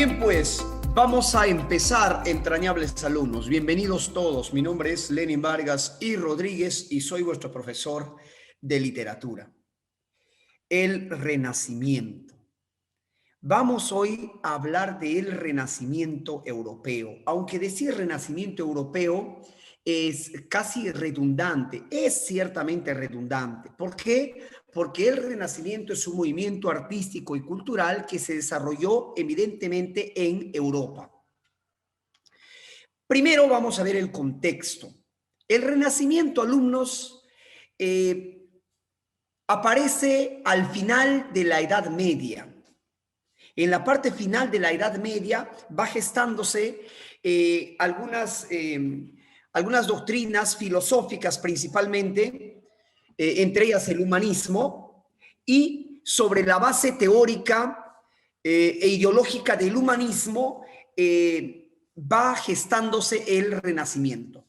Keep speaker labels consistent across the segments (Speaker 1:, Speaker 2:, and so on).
Speaker 1: Bien, pues vamos a empezar, entrañables alumnos. Bienvenidos todos. Mi nombre es Lenin Vargas y Rodríguez y soy vuestro profesor de literatura. El Renacimiento. Vamos hoy a hablar del Renacimiento europeo, aunque decir Renacimiento europeo es casi redundante, es ciertamente redundante. ¿Por qué? Porque el Renacimiento es un movimiento artístico y cultural que se desarrolló evidentemente en Europa. Primero vamos a ver el contexto. El Renacimiento, alumnos, aparece al final de la Edad Media. En la parte final de la Edad Media va gestándose algunas doctrinas filosóficas principalmente, entre ellas el humanismo, y sobre la base teórica e ideológica del humanismo va gestándose el Renacimiento.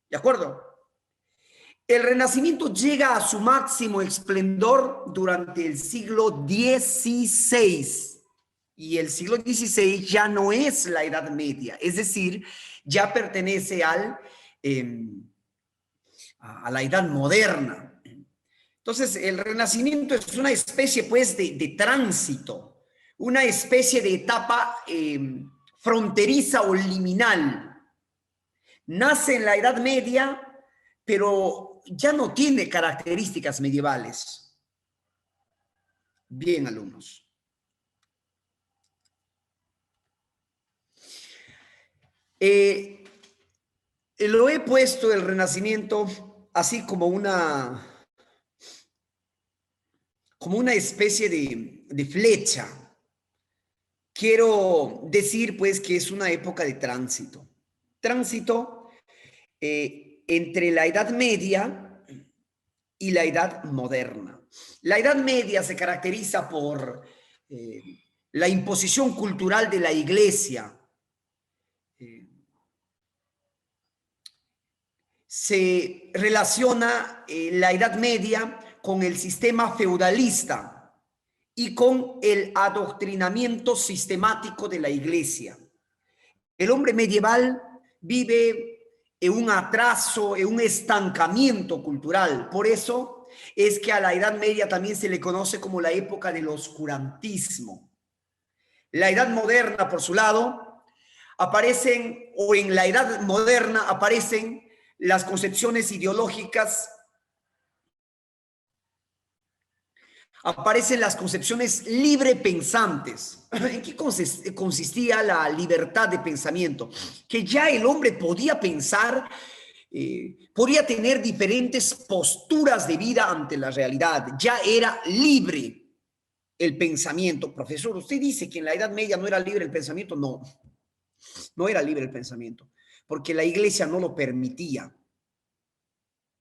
Speaker 1: ¿De acuerdo? El Renacimiento llega a su máximo esplendor durante el siglo XVI. Y el siglo XVI ya no es la Edad Media, es decir, ya pertenece a la Edad Moderna. Entonces, el Renacimiento es una especie, pues, de tránsito, una especie de etapa fronteriza o liminal. Nace en la Edad Media, pero ya no tiene características medievales. Bien, alumnos. Lo he puesto el Renacimiento así como una especie de flecha. Quiero decir, pues, que es una época de tránsito. Tránsito entre la Edad Media y la Edad Moderna. La Edad Media se caracteriza por la imposición cultural de la Iglesia. Se relaciona la Edad Media con el sistema feudalista y con el adoctrinamiento sistemático de la Iglesia. El hombre medieval vive en un atraso, en un estancamiento cultural. Por eso es que a la Edad Media también se le conoce como la época del oscurantismo. La Edad Moderna, por su lado, en la Edad Moderna aparecen las concepciones ideológicas, aparecen las concepciones libre pensantes. ¿En qué consistía la libertad de pensamiento? Que ya el hombre podía pensar, podía tener diferentes posturas de vida ante la realidad. Ya era libre el pensamiento. Profesor, usted dice que en la Edad Media no era libre el pensamiento. No, no era libre el pensamiento, porque la Iglesia no lo permitía.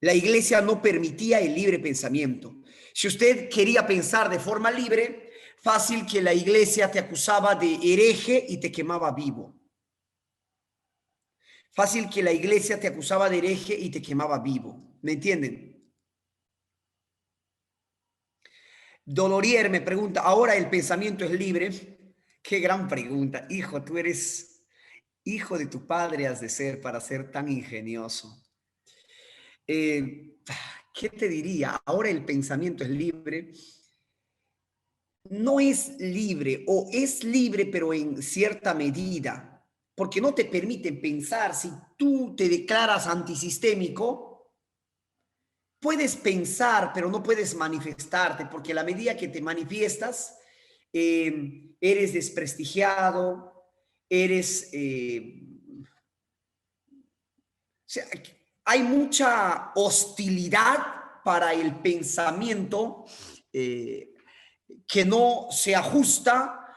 Speaker 1: La Iglesia no permitía el libre pensamiento. Si usted quería pensar de forma libre, fácil que la Iglesia te acusaba de hereje y te quemaba vivo. Fácil que la Iglesia te acusaba de hereje y te quemaba vivo. ¿Me entienden? Dolorier me pregunta, ¿ahora el pensamiento es libre? Qué gran pregunta. Hijo, tú eres hijo de tu padre, has de ser para ser tan ingenioso. ¿Qué te diría? Ahora el pensamiento es libre. No es libre, o es libre pero en cierta medida, porque no te permiten pensar. Si tú te declaras antisistémico, puedes pensar pero no puedes manifestarte, porque a la medida que te manifiestas, eres desprestigiado, eres... o sea, hay mucha hostilidad para el pensamiento que no se ajusta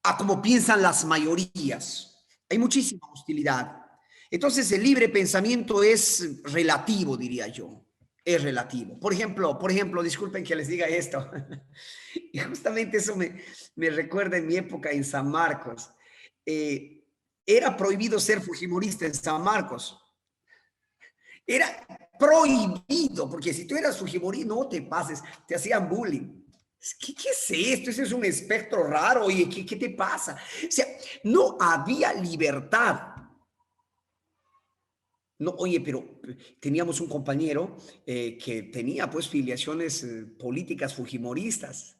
Speaker 1: a cómo piensan las mayorías. Hay muchísima hostilidad. Entonces, el libre pensamiento es relativo, diría yo. Es relativo. Por ejemplo, disculpen que les diga esto. Y justamente eso me recuerda en mi época en San Marcos. Era prohibido ser fujimorista en San Marcos. Era prohibido, porque si tú eras fujimorista, no te pases, te hacían bullying. ¿Qué es esto? Ese es un espectro raro. Oye, ¿qué te pasa? O sea, no había libertad. No, oye, pero teníamos un compañero que tenía pues filiaciones políticas fujimoristas.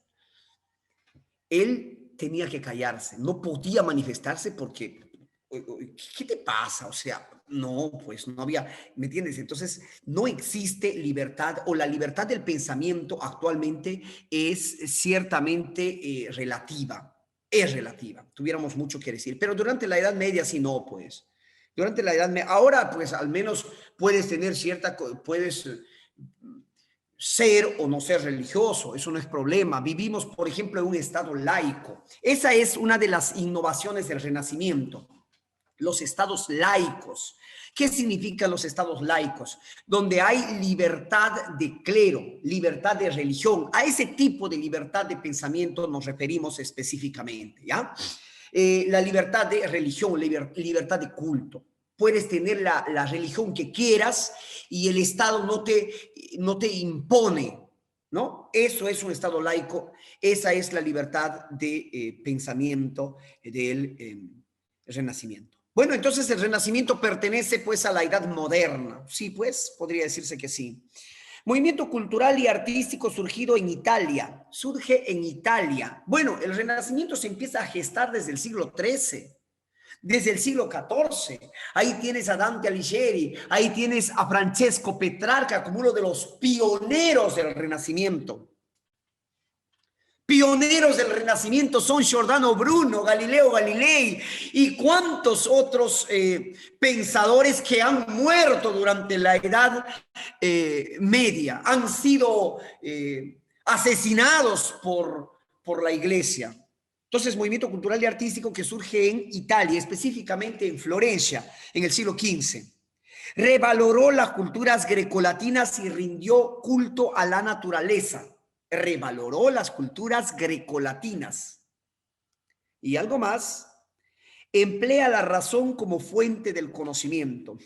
Speaker 1: Él tenía que callarse, no podía manifestarse porque, ¿qué te pasa? O sea, no, pues no había, ¿me entiendes? Entonces, no existe libertad o la libertad del pensamiento actualmente es ciertamente relativa, es relativa, tuviéramos mucho que decir, pero durante la Edad Media sí no, pues. Durante la Edad Media, ahora pues al menos puedes tener cierta, puedes ser o no ser religioso, eso no es problema. Vivimos, por ejemplo, en un estado laico. Esa es una de las innovaciones del Renacimiento, los estados laicos. ¿Qué significan los estados laicos? Donde hay libertad de clero, libertad de religión. A ese tipo de libertad de pensamiento nos referimos específicamente, ¿ya? La libertad de religión, libertad de culto. Puedes tener la religión que quieras y el Estado no te impone, ¿no? Eso es un Estado laico, esa es la libertad de pensamiento del Renacimiento. Bueno, entonces el Renacimiento pertenece pues a la Edad Moderna, sí, pues podría decirse que sí. Movimiento cultural y artístico surgido en Italia, surge en Italia. Bueno, el Renacimiento se empieza a gestar desde el siglo XIII, desde el siglo XIV. Ahí tienes a Dante Alighieri, ahí tienes a Francesco Petrarca como uno de los pioneros del Renacimiento. Pioneros del Renacimiento son Giordano Bruno, Galileo Galilei y cuántos otros pensadores que han muerto durante la Edad Media, han sido asesinados por la Iglesia. Entonces, movimiento cultural y artístico que surge en Italia, específicamente en Florencia, en el siglo XV. Revaloró las culturas grecolatinas y rindió culto a la naturaleza. Revaloró las culturas grecolatinas. Y algo más, emplea la razón como fuente del conocimiento.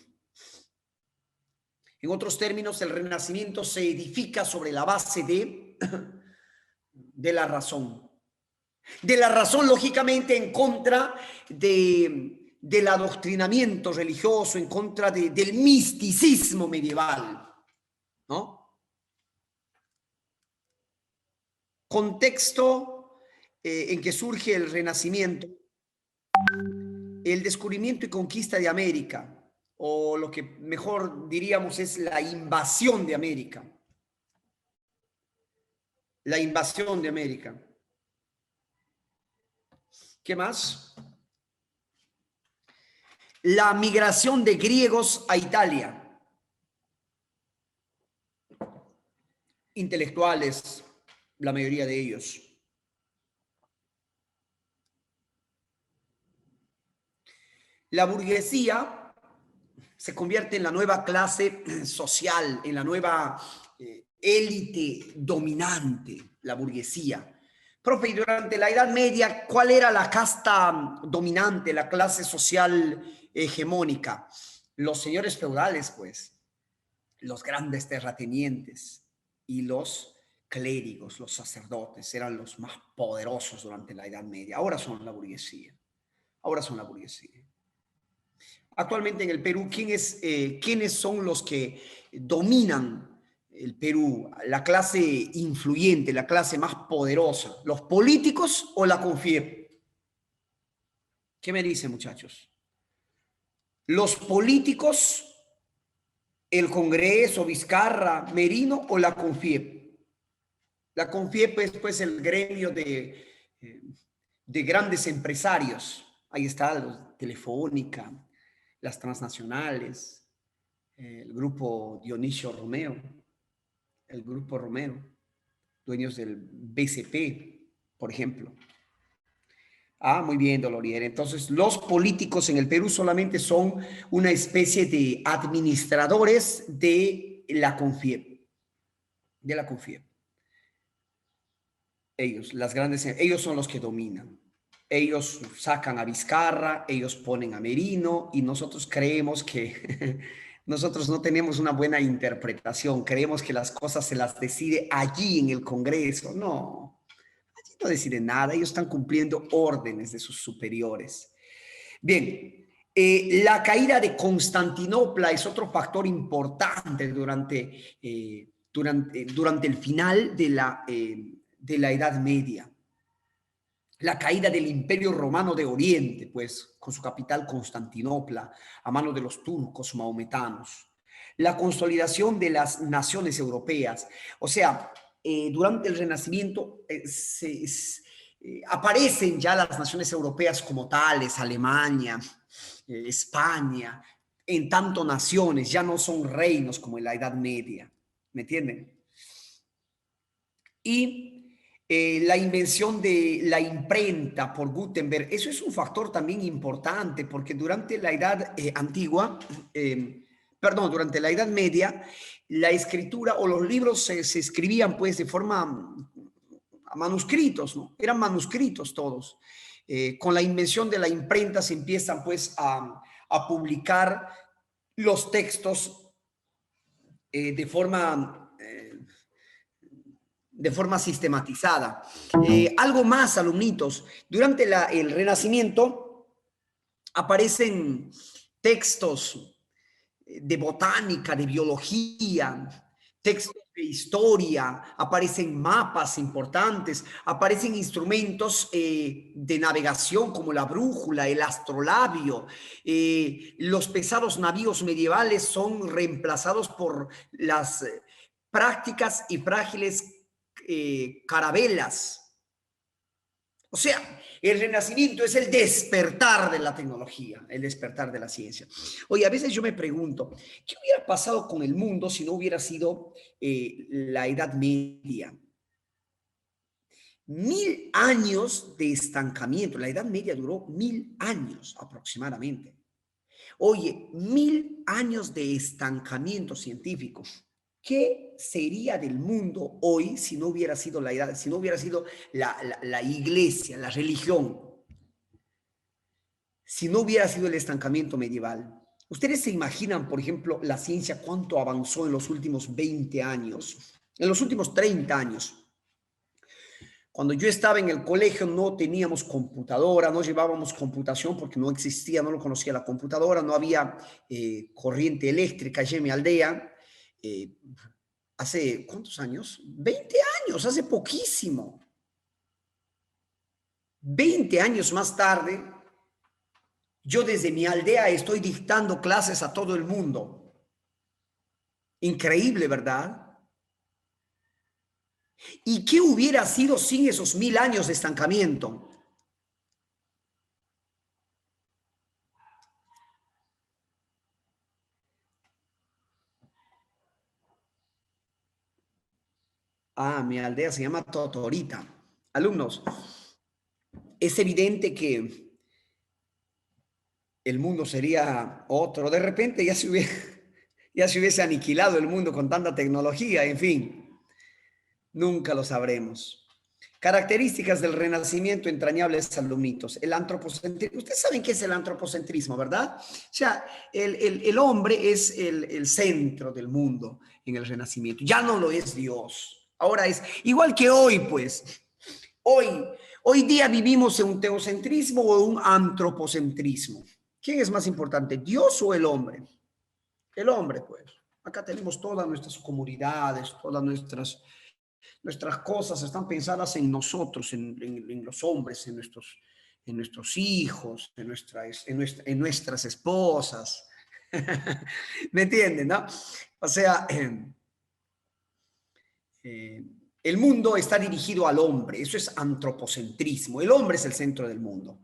Speaker 1: En otros términos, el Renacimiento se edifica sobre la base de la razón. De la razón, lógicamente, en contra del adoctrinamiento religioso, en contra del misticismo medieval, ¿no? Contexto en que surge el Renacimiento, el descubrimiento y conquista de América, o lo que mejor diríamos es la invasión de América. La invasión de América. ¿Qué más? La migración de griegos a Italia. Intelectuales, la mayoría de ellos. La burguesía se convierte en la nueva clase social, en la nueva élite dominante, la burguesía. Profe, y durante la Edad Media, ¿cuál era la casta dominante, la clase social hegemónica? Los señores feudales, pues, los grandes terratenientes y los clérigos, los sacerdotes, eran los más poderosos durante la Edad Media. Ahora son la burguesía. Ahora son la burguesía. Actualmente en el Perú, ¿quiénes son los que dominan el Perú? La clase influyente, la clase más poderosa, ¿los políticos o la CONFIEP? ¿Qué me dicen, muchachos? ¿Los políticos, el Congreso, Vizcarra, Merino o la CONFIEP? La CONFIEP es pues el gremio de grandes empresarios. Ahí está los Telefónica, las transnacionales, el grupo Dionisio Romero, el grupo Romero, dueños del BCP, por ejemplo. Ah, muy bien, Dolorier. Entonces, los políticos en el Perú solamente son una especie de administradores de la CONFIEP, de la CONFIEP. Ellos son los que dominan. Ellos sacan a Vizcarra, ellos ponen a Merino y nosotros creemos que nosotros no tenemos una buena interpretación. Creemos que las cosas se las decide allí en el Congreso. No, no deciden nada, ellos están cumpliendo órdenes de sus superiores. Bien, la caída de Constantinopla es otro factor importante durante el final de la Edad Media. La caída del Imperio Romano de Oriente, pues, con su capital Constantinopla, a mano de los turcos maometanos. La consolidación de las naciones europeas. O sea, durante el Renacimiento aparecen ya las naciones europeas como tales, Alemania, España, en tanto naciones, ya no son reinos como en la Edad Media. ¿Me entienden? Y la invención de la imprenta por Gutenberg, eso es un factor también importante porque durante la Edad Antigua, durante la Edad Media, la escritura o los libros se escribían pues de forma a manuscritos, ¿no? Eran manuscritos todos. Con la invención de la imprenta se empiezan pues a publicar los textos de forma sistematizada. Algo más, alumnitos. Durante el Renacimiento aparecen textos de botánica, de biología, textos de historia, aparecen mapas importantes, aparecen instrumentos de navegación como la brújula, el astrolabio. Los pesados navíos medievales son reemplazados por las prácticas y frágiles carabelas. O sea, el Renacimiento es el despertar de la tecnología, el despertar de la ciencia. Oye, a veces yo me pregunto, ¿qué hubiera pasado con el mundo si no hubiera sido la Edad Media? 1000 años de estancamiento. La Edad Media duró 1000 años aproximadamente. Oye, 1000 años de estancamiento científico. ¿Qué sería del mundo hoy si no hubiera sido la edad, si no hubiera sido la iglesia, la religión, si no hubiera sido el estancamiento medieval? ¿Ustedes se imaginan, por ejemplo, la ciencia cuánto avanzó en los últimos 20 años, en los últimos 30 años? Cuando yo estaba en el colegio no teníamos computadora, no llevábamos computación porque no existía, no lo conocía la computadora, no había corriente eléctrica allí en mi aldea. ¿Hace cuántos años? 20 años, hace poquísimo. 20 años más tarde, yo desde mi aldea estoy dictando clases a todo el mundo. Increíble, ¿verdad? ¿Y qué hubiera sido sin esos 1000 años de estancamiento? Mi aldea se llama Totorita. Alumnos, es evidente que el mundo sería otro. De repente ya se hubiese aniquilado el mundo con tanta tecnología, en fin, nunca lo sabremos. Características del Renacimiento entrañables alumnitos. El antropocentrismo. Ustedes saben qué es el antropocentrismo, ¿verdad? O sea, el hombre es el centro del mundo en el Renacimiento. Ya no lo es Dios. Ahora es igual que hoy, pues. Hoy día vivimos en un teocentrismo o un antropocentrismo. ¿Quién es más importante, Dios o el hombre? El hombre, pues. Acá tenemos todas nuestras comunidades, todas nuestras cosas están pensadas en nosotros, en los hombres, en nuestros hijos, en nuestras esposas. ¿Me entienden, no? O sea, el mundo está dirigido al hombre, eso es antropocentrismo, el hombre es el centro del mundo.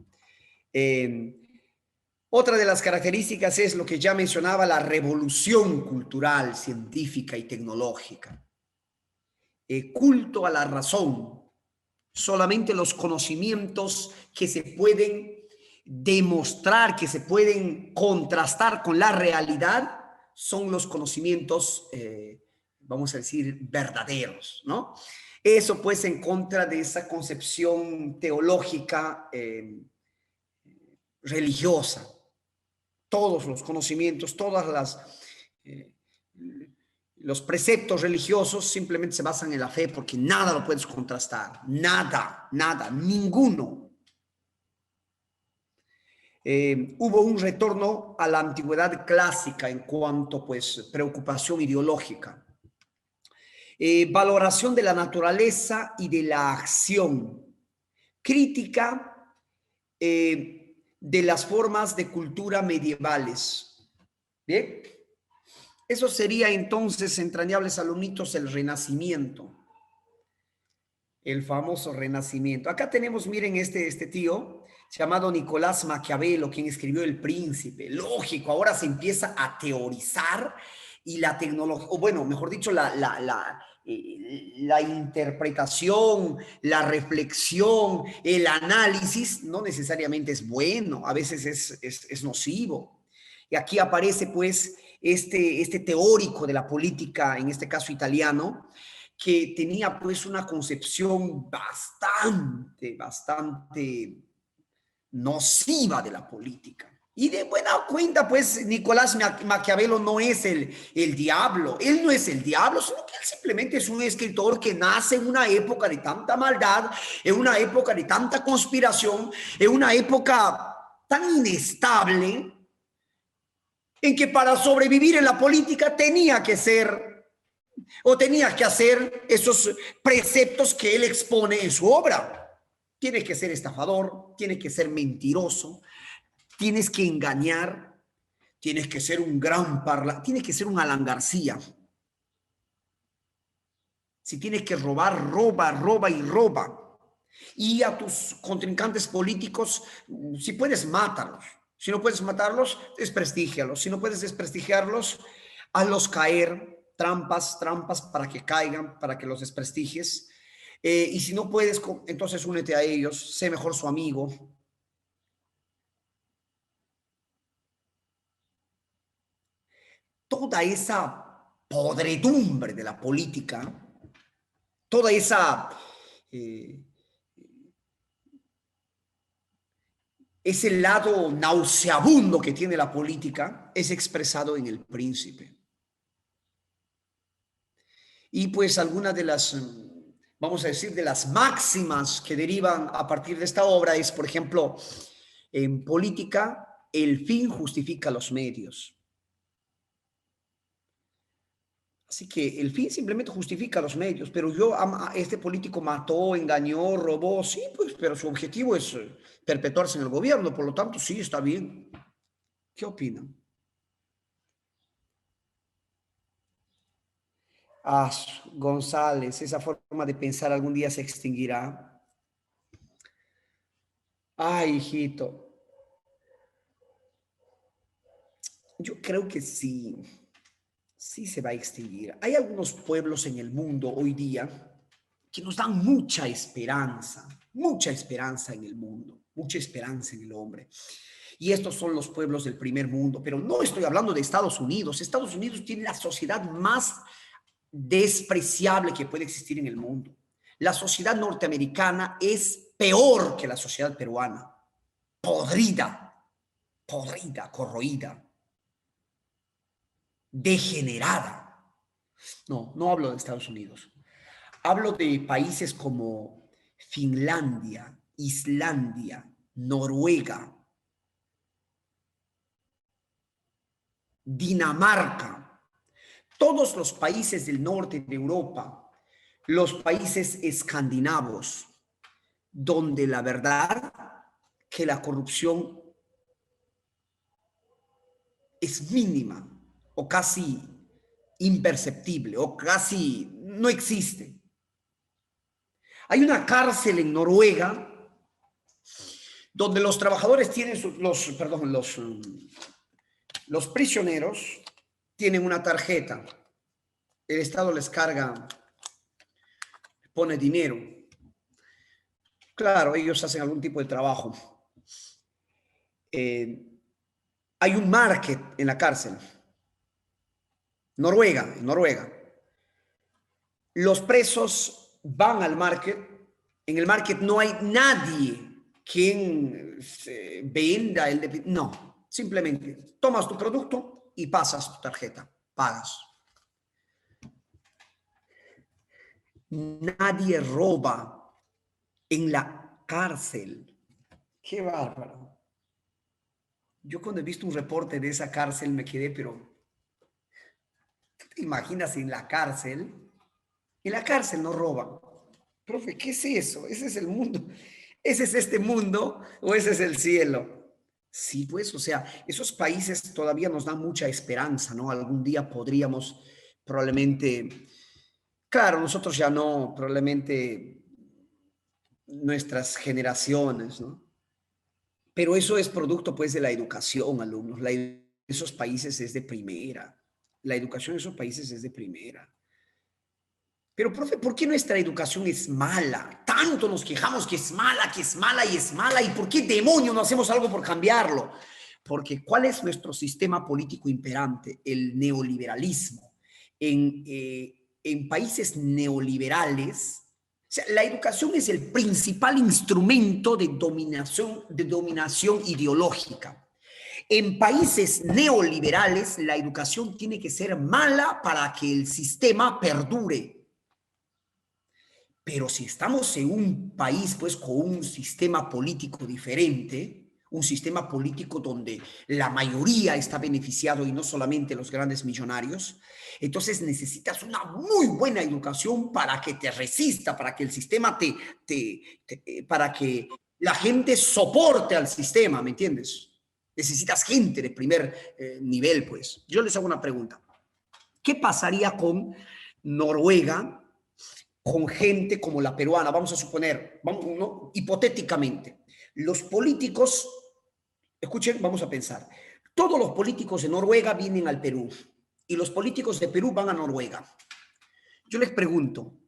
Speaker 1: Otra de las características es lo que ya mencionaba, la revolución cultural, científica y tecnológica. Culto a la razón. Solamente los conocimientos que se pueden demostrar, que se pueden contrastar con la realidad, son los conocimientos, vamos a decir, verdaderos, ¿no? Eso pues en contra de esa concepción teológica religiosa. Todos los conocimientos, todas Los preceptos religiosos simplemente se basan en la fe porque nada lo puedes contrastar, nada, nada, ninguno. Hubo un retorno a la antigüedad clásica en cuanto, pues, preocupación ideológica. Valoración de la naturaleza y de la acción, crítica de las formas de cultura medievales. ¿Bien? Eso sería entonces, entrañables alumnitos, el Renacimiento, el famoso Renacimiento. Acá tenemos, miren, este tío llamado Nicolás Maquiavelo, quien escribió El Príncipe. Lógico, ahora se empieza a teorizar y la tecnología, o bueno, mejor dicho, la interpretación, la reflexión, el análisis, no necesariamente es bueno, a veces es nocivo. Y aquí aparece pues este teórico de la política, en este caso italiano, que tenía pues una concepción bastante nociva de la política. Y de buena cuenta, pues, Nicolás Maquiavelo no es el diablo. Él no es el diablo, sino que él simplemente es un escritor que nace en una época de tanta maldad, en una época de tanta conspiración, en una época tan inestable, en que para sobrevivir en la política tenía que hacer esos preceptos que él expone en su obra. Tienes que ser estafador, tienes que ser mentiroso, tienes que engañar, tienes que ser un tienes que ser un Alan García. Si tienes que robar, roba, roba y roba. Y a tus contrincantes políticos, si puedes, mátalos. Si no puedes matarlos, desprestígialos. Si no puedes desprestigiarlos, hazlos caer. Trampas para que caigan, para que los desprestigies. Y si no puedes, entonces únete a ellos, sé mejor su amigo. Toda esa podredumbre de la política, toda esa ese lado nauseabundo que tiene la política es expresado en El Príncipe. Y pues algunas de las, vamos a decir, de las máximas que derivan a partir de esta obra es, por ejemplo, en política, el fin justifica los medios. Así que el fin simplemente justifica los medios, pero este político mató, engañó, robó, sí, pues, pero su objetivo es perpetuarse en el gobierno, por lo tanto, sí, está bien. ¿Qué opinan? Ah, González, esa forma de pensar algún día se extinguirá. Ay, hijito, yo creo que sí, sí se va a extinguir. Hay algunos pueblos en el mundo hoy día que nos dan mucha esperanza en el mundo, mucha esperanza en el hombre. Y estos son los pueblos del primer mundo, pero no estoy hablando de Estados Unidos. Estados Unidos tiene la sociedad más despreciable que puede existir en el mundo. La sociedad norteamericana es peor que la sociedad peruana, podrida, corroída, degenerada. No, no hablo de Estados Unidos. Hablo de países como Finlandia, Islandia, Noruega, Dinamarca, todos los países del norte de Europa, los países escandinavos, donde la verdad que la corrupción es mínima o casi imperceptible o casi no existe. Hay una cárcel en Noruega donde los trabajadores tienen los prisioneros tienen una tarjeta. El Estado les carga, pone dinero. Claro, ellos hacen algún tipo de trabajo. Hay un market en la cárcel. Noruega. Los presos van al market. En el market no hay nadie quien venda no, simplemente tomas tu producto y pasas tu tarjeta, pagas. nadie roba en la cárcel. Qué bárbaro. Yo cuando he visto un reporte de esa cárcel me quedé, pero ¿tú te imaginas en la cárcel? En la cárcel no roban. Profe, ¿qué es eso? ¿Ese es el mundo? ¿Ese es este mundo o ese es el cielo? Sí, pues, o sea, esos países todavía nos dan mucha esperanza, ¿no? Algún día podríamos probablemente, claro, nosotros ya no, probablemente nuestras generaciones, ¿no? Pero eso es producto, pues, de la educación, alumnos. Esos países es de primera. La educación en esos países es de primera. Pero, profe, ¿por qué nuestra educación es mala? Tanto nos quejamos que es mala, que es mala y es mala. ¿Y por qué demonios no hacemos algo por cambiarlo? Porque ¿cuál es nuestro sistema político imperante? El neoliberalismo. En países neoliberales, o sea, la educación es el principal instrumento de dominación ideológica. En países neoliberales, la educación tiene que ser mala para que el sistema perdure. Pero si estamos en un país, pues, con un sistema político diferente, un sistema político donde la mayoría está beneficiado y no solamente los grandes millonarios, entonces necesitas una muy buena educación para que te resista, para que el sistema para que la gente soporte al sistema, ¿me entiendes? Necesitas gente de primer nivel, pues. Yo les hago una pregunta. ¿Qué pasaría con Noruega, con gente como la peruana? Vamos a suponer, vamos, ¿no? Hipotéticamente, los políticos, escuchen, vamos a pensar, todos los políticos de Noruega vienen al Perú y los políticos de Perú van a Noruega. Yo les pregunto,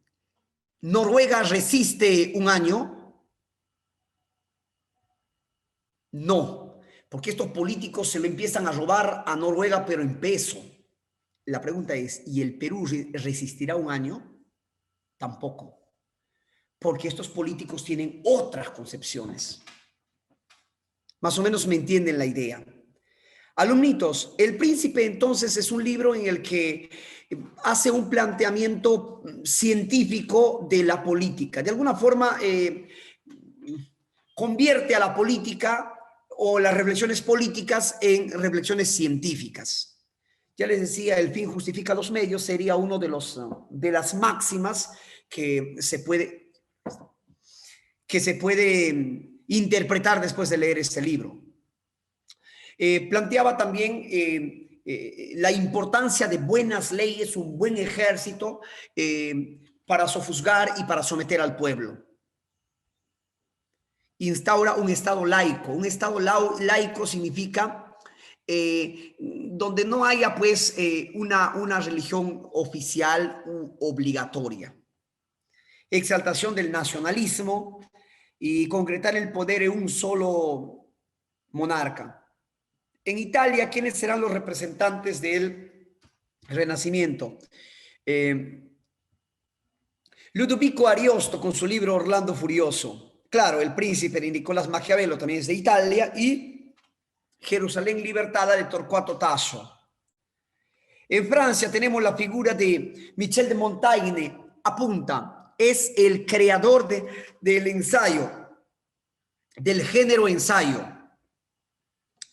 Speaker 1: ¿Noruega resiste un año? No, porque estos políticos se lo empiezan a robar a Noruega, pero en peso. La pregunta es, ¿y el Perú resistirá un año? Tampoco, porque estos políticos tienen otras concepciones. Más o menos me entienden la idea. Alumnitos, El Príncipe entonces es un libro en el que hace un planteamiento científico de la política. De alguna forma convierte a la política o las reflexiones políticas en reflexiones científicas. Ya les decía, el fin justifica los medios, sería uno de las máximas que se puede interpretar después de leer este libro. Planteaba también la importancia de buenas leyes, un buen ejército para sofusgar y para someter al pueblo. Instaura un estado laico. Un estado laico significa donde no haya pues una religión oficial u obligatoria. Exaltación del nacionalismo y concretar el poder en un solo monarca. En Italia, ¿quiénes serán los representantes del Renacimiento? Ludovico Ariosto con su libro Orlando Furioso. Claro, el príncipe de Nicolás Maquiavelo también es de Italia. Y Jerusalén libertada de Torquato Tasso. En Francia tenemos la figura de Michel de Montaigne. Apunta, es el creador del ensayo, del género ensayo.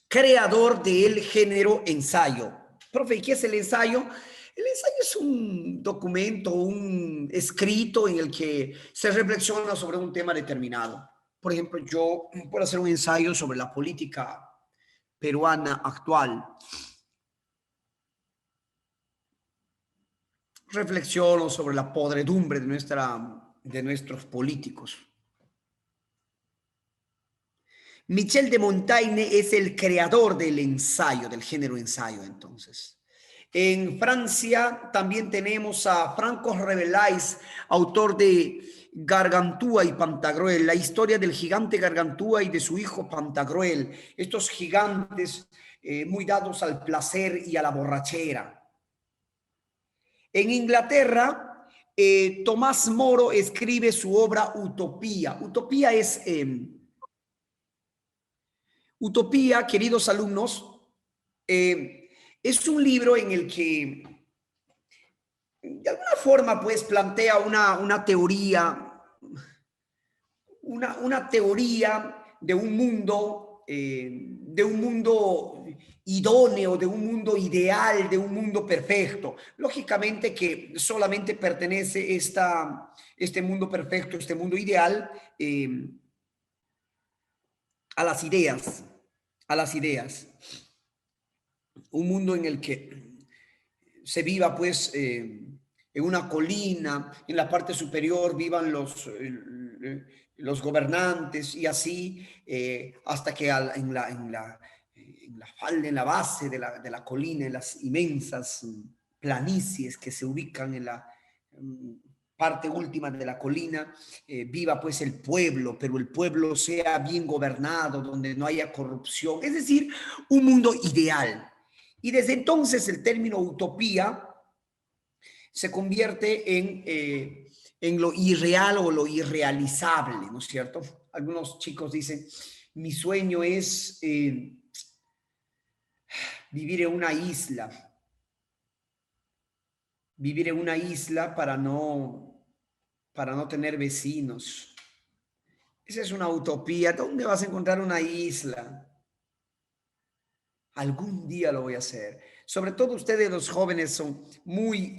Speaker 1: Creador del género ensayo. Profe, ¿qué es el ensayo? El ensayo es un documento, un escrito en el que se reflexiona sobre un tema determinado. Por ejemplo, yo puedo hacer un ensayo sobre la política peruana actual. Reflexiono sobre la podredumbre de nuestros políticos. Michel de Montaigne es el creador del ensayo, del género ensayo, entonces. En Francia también tenemos a Franco Rabelais, autor de Gargantúa y Pantagruel, la historia del gigante Gargantúa y de su hijo Pantagruel, estos gigantes muy dados al placer y a la borrachera. En Inglaterra, Tomás Moro escribe su obra Utopía. Utopía, queridos alumnos, es un libro en el que de alguna forma, pues, plantea una teoría, una teoría de un mundo idóneo, de un mundo ideal, de un mundo perfecto. Lógicamente que solamente pertenece este mundo perfecto, este mundo ideal, a las ideas, a las ideas. Un mundo en el que se viva pues en una colina, en la parte superior vivan los gobernantes y así hasta que en la falda, en la base de la colina, en las inmensas planicies que se ubican en la parte última de la colina, viva pues el pueblo, pero el pueblo sea bien gobernado, donde no haya corrupción, es decir, un mundo ideal. Y desde entonces el término utopía se convierte en lo irreal o lo irrealizable, ¿no es cierto? Algunos chicos dicen, mi sueño es vivir en una isla, vivir en una isla para no tener vecinos. Esa es una utopía. ¿Dónde vas a encontrar una isla? Algún día lo voy a hacer. Sobre todo ustedes los jóvenes son muy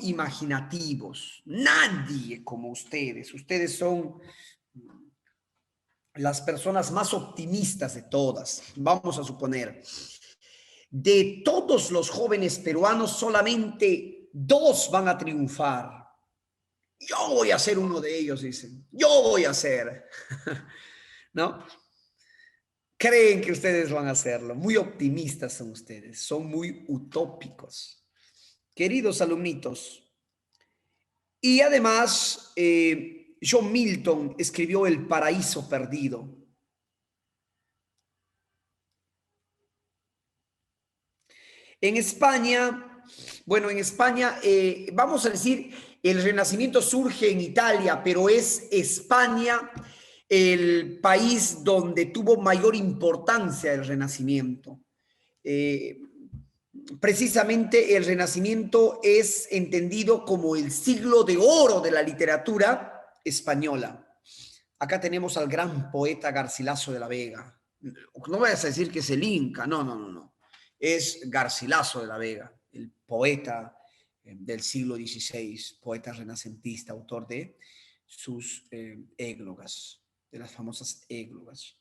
Speaker 1: imaginativos. Nadie como ustedes. Ustedes son las personas más optimistas de todas. Vamos a suponer, de todos los jóvenes peruanos, solamente dos van a triunfar. Yo voy a ser uno de ellos, dicen. Yo voy a ser. ¿No? Creen que ustedes van a hacerlo. Muy optimistas son ustedes. Son muy utópicos. Queridos alumnitos, y además, John Milton escribió El Paraíso Perdido. En España, bueno, en España, vamos a decir, el Renacimiento surge en Italia, pero es España el país donde tuvo mayor importancia el Renacimiento. Precisamente el Renacimiento es entendido como el siglo de oro de la literatura española. Acá tenemos al gran poeta Garcilaso de la Vega. No vayas a decir que es el Inca, no, no, no, no. Es Garcilaso de la Vega, el poeta del siglo XVI, poeta renacentista, autor de sus églogas, de las famosas églogas.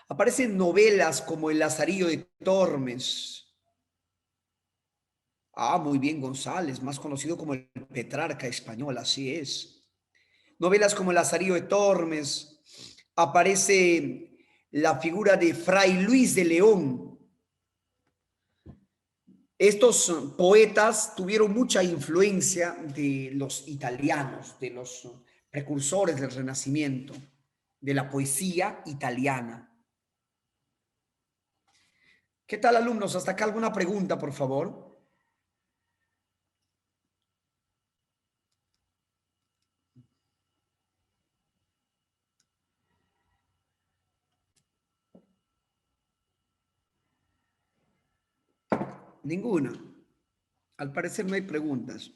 Speaker 1: Aparecen novelas como El Lazarillo de Tormes. Ah, muy bien, González, más conocido como el Petrarca español, así es. Novelas como El Lazarillo de Tormes. Aparece la figura de Fray Luis de León. Estos poetas tuvieron mucha influencia de los italianos, de los precursores del Renacimiento, de la poesía italiana. ¿Qué tal, alumnos? ¿Hasta acá alguna pregunta, por favor? Ninguna. Al parecer no hay preguntas.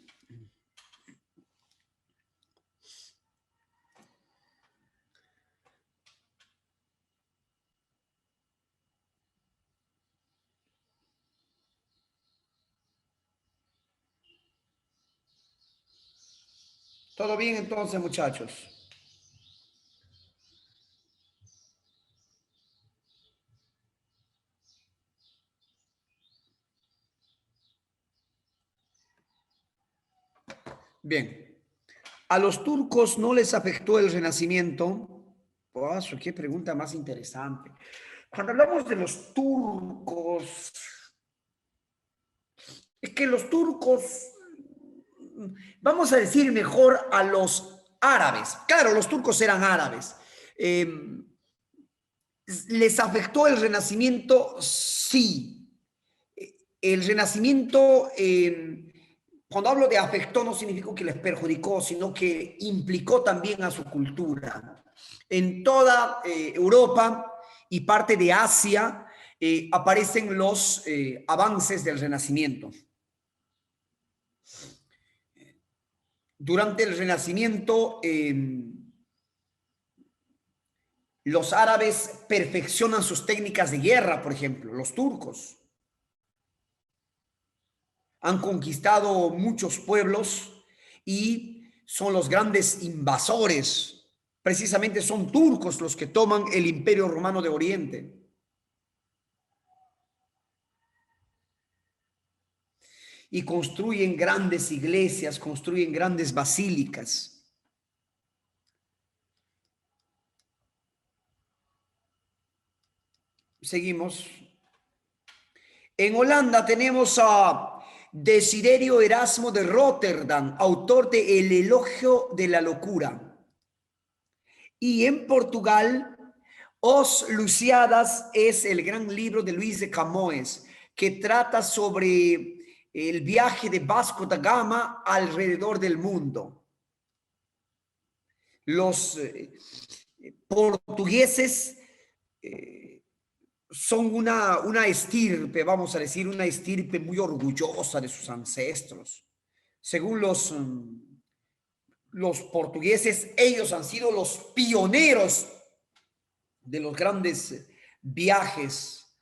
Speaker 1: ¿Todo bien entonces, muchachos? Bien. ¿A los turcos no les afectó el Renacimiento? Oh, qué pregunta más interesante. Cuando hablamos de los turcos, es que los turcos, vamos a decir mejor a los árabes. Claro, los turcos eran árabes. ¿Les afectó el Renacimiento? Sí. El Renacimiento, cuando hablo de afectó, no significa que les perjudicó, sino que implicó también a su cultura. En toda Europa y parte de Asia, aparecen los avances del Renacimiento. Durante el Renacimiento, los árabes perfeccionan sus técnicas de guerra, por ejemplo, los turcos. Han conquistado muchos pueblos y son los grandes invasores. Precisamente son turcos los que toman el Imperio Romano de Oriente. Y construyen grandes iglesias, construyen grandes basílicas. Seguimos. En Holanda tenemos a Desiderio Erasmo de Rotterdam, autor de El Elogio de la Locura. Y en Portugal, Os Lusíadas es el gran libro de Luis de Camões, que trata sobre el viaje de Vasco da Gama alrededor del mundo. Los portugueses son una estirpe, vamos a decir, una estirpe muy orgullosa de sus ancestros. Según los portugueses, ellos han sido los pioneros de los grandes viajes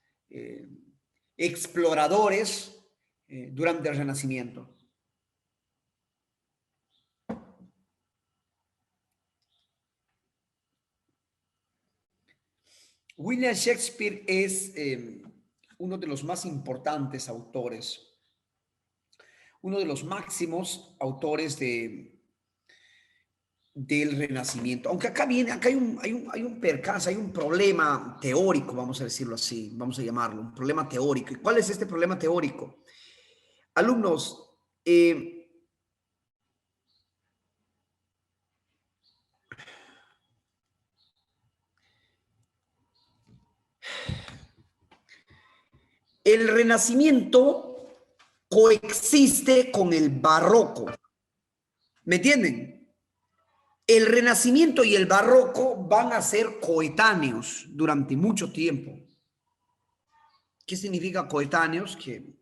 Speaker 1: exploradores durante el Renacimiento. William Shakespeare es uno de los más importantes autores, uno de los máximos autores del Renacimiento. Aunque acá hay un percance, hay un problema teórico, vamos a decirlo así, vamos a llamarlo, un problema teórico. ¿Y cuál es este problema teórico? Alumnos, el Renacimiento coexiste con el Barroco. ¿Me entienden? El Renacimiento y el Barroco van a ser coetáneos durante mucho tiempo. ¿Qué significa coetáneos? Que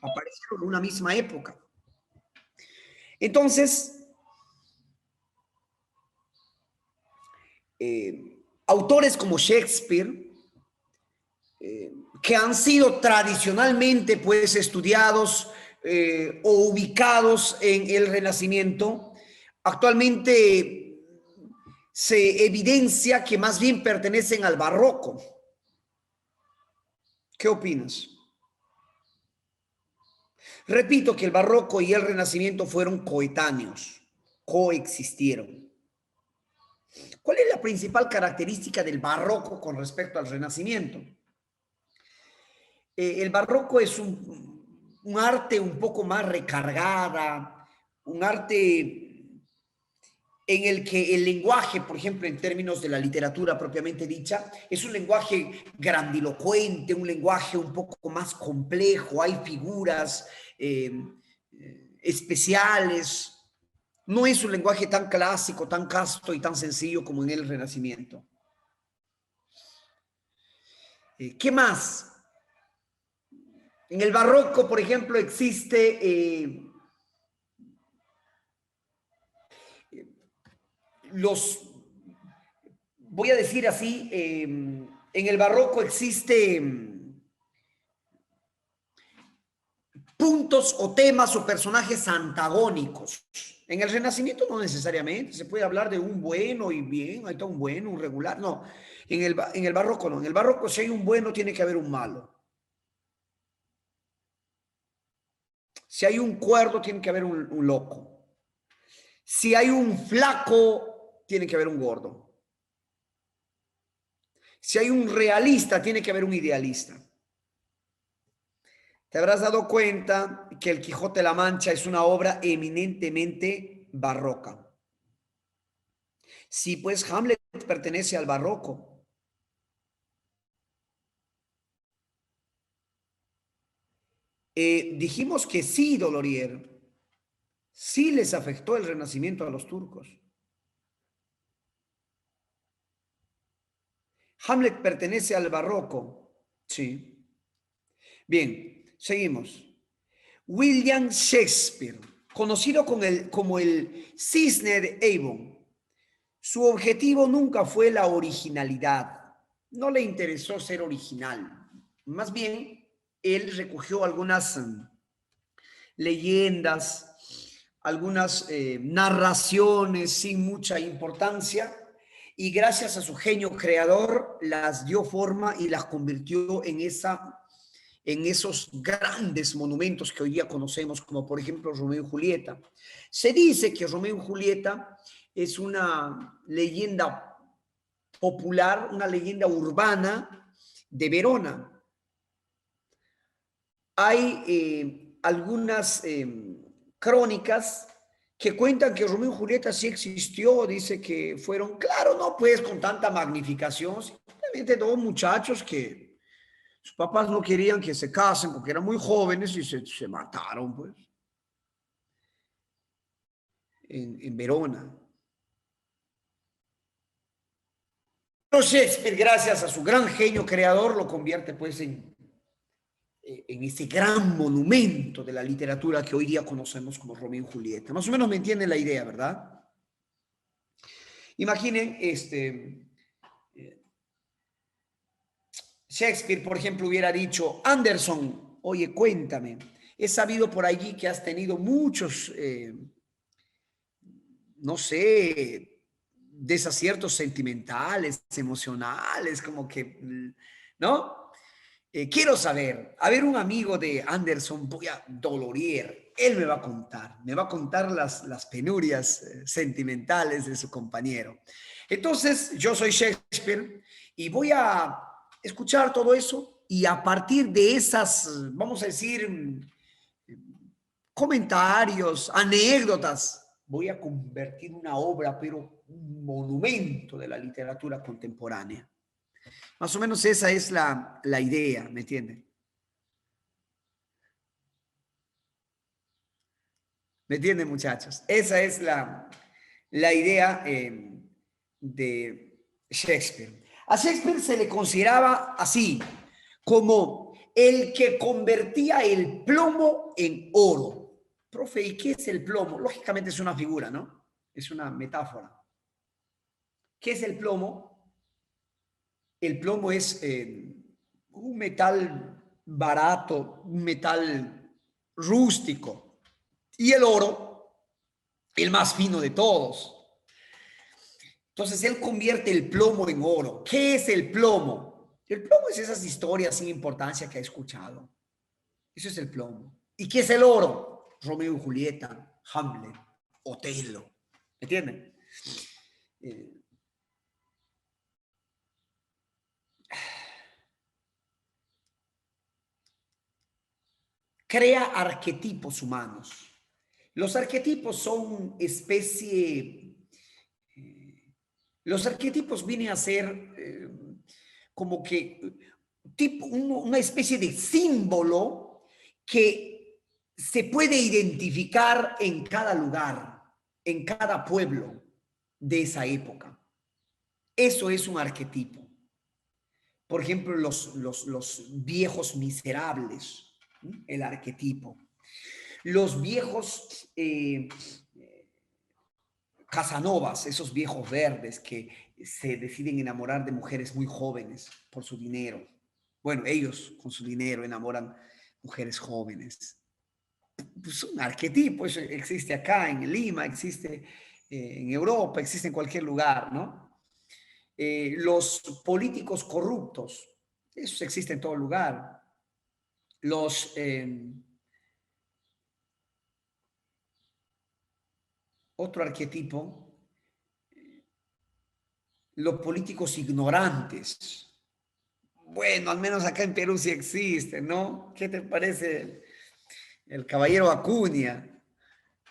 Speaker 1: aparecieron en una misma época. Entonces, autores como Shakespeare, que han sido tradicionalmente pues estudiados o ubicados en el Renacimiento, actualmente se evidencia que más bien pertenecen al Barroco. ¿Qué opinas? Repito que el Barroco y el Renacimiento fueron coetáneos, coexistieron. ¿Cuál es la principal característica del Barroco con respecto al Renacimiento? El Barroco es un arte un poco más recargada, un arte en el que el lenguaje, por ejemplo, en términos de la literatura propiamente dicha, es un lenguaje grandilocuente, un lenguaje un poco más complejo, hay figuras especiales, no es un lenguaje tan clásico, tan casto y tan sencillo como en el Renacimiento. ¿Qué más? En el Barroco, por ejemplo, existe voy a decir así, en el Barroco existe puntos o temas o personajes antagónicos. En el Renacimiento no necesariamente, se puede hablar de un bueno y bien, hay todo un bueno, un regular, no. En el Barroco no, en el Barroco si hay un bueno tiene que haber un malo. Si hay un cuerdo tiene que haber un loco. Si hay un flaco tiene que haber un gordo. Si hay un realista tiene que haber un idealista. Te habrás dado cuenta que el Quijote de la Mancha es una obra eminentemente barroca. Sí, pues Hamlet pertenece al barroco. Dijimos que sí, Dolorier, sí les afectó el Renacimiento a los turcos. Hamlet pertenece al barroco. Sí. Bien, seguimos. William Shakespeare, conocido como el Cisne de Avon. Su objetivo nunca fue la originalidad. No le interesó ser original. Más bien, él recogió algunas leyendas, algunas narraciones sin mucha importancia y gracias a su genio creador las dio forma y las convirtió en esos grandes monumentos que hoy día conocemos, como por ejemplo Romeo y Julieta. Se dice que Romeo y Julieta es una leyenda popular, una leyenda urbana de Verona. Hay algunas crónicas que cuentan que Romeo y Julieta sí existió, dice que fueron, claro, no pues con tanta magnificación, simplemente dos muchachos que sus papás no querían que se casen porque eran muy jóvenes y se mataron pues en Verona. Pero Shakespeare, gracias a su gran genio creador, lo convierte pues en ese gran monumento de la literatura que hoy día conocemos como Romeo y Julieta. Más o menos me entienden la idea, ¿verdad? Imaginen, Shakespeare, por ejemplo, hubiera dicho, Anderson, oye, cuéntame, he sabido por allí que has tenido muchos, no sé, desaciertos sentimentales, emocionales, como que, ¿no? Quiero saber, a ver, un amigo de Anderson, voy a Dolorier, él me va a contar las penurias sentimentales de su compañero. Entonces, yo soy Shakespeare y voy a escuchar todo eso y a partir de esas, vamos a decir, comentarios, anécdotas, voy a convertir una obra, pero un monumento de la literatura contemporánea. Más o menos esa es la idea, ¿me entienden? ¿Me entienden, muchachos? Esa es la idea de Shakespeare. A Shakespeare se le consideraba así, como el que convertía el plomo en oro. Profe, ¿y qué es el plomo? Lógicamente es una figura, ¿no? Es una metáfora. ¿Qué es el plomo? El plomo es un metal barato, un metal rústico. Y el oro, el más fino de todos. Entonces él convierte el plomo en oro. ¿Qué es el plomo? El plomo es esas historias sin importancia que ha escuchado. Eso es el plomo. ¿Y qué es el oro? Romeo y Julieta, Hamlet, Otelo. ¿Me entienden? Eh, Crea arquetipos humanos. Los arquetipos son los arquetipos vienen a ser como que una especie de símbolo que se puede identificar en cada lugar, en cada pueblo de esa época. Eso es un arquetipo. Por ejemplo, los viejos miserables, ¿sí? El arquetipo. Los viejos Casanovas, esos viejos verdes que se deciden enamorar de mujeres muy jóvenes por su dinero. Bueno, ellos con su dinero enamoran mujeres jóvenes. Pues un arquetipo, eso existe acá en Lima, existe en Europa, existe en cualquier lugar, ¿no? Los políticos corruptos, eso existe en todo lugar. Los otro arquetipo, los políticos ignorantes. Bueno, al menos acá en Perú sí existe, ¿no? ¿Qué te parece el caballero Acuña?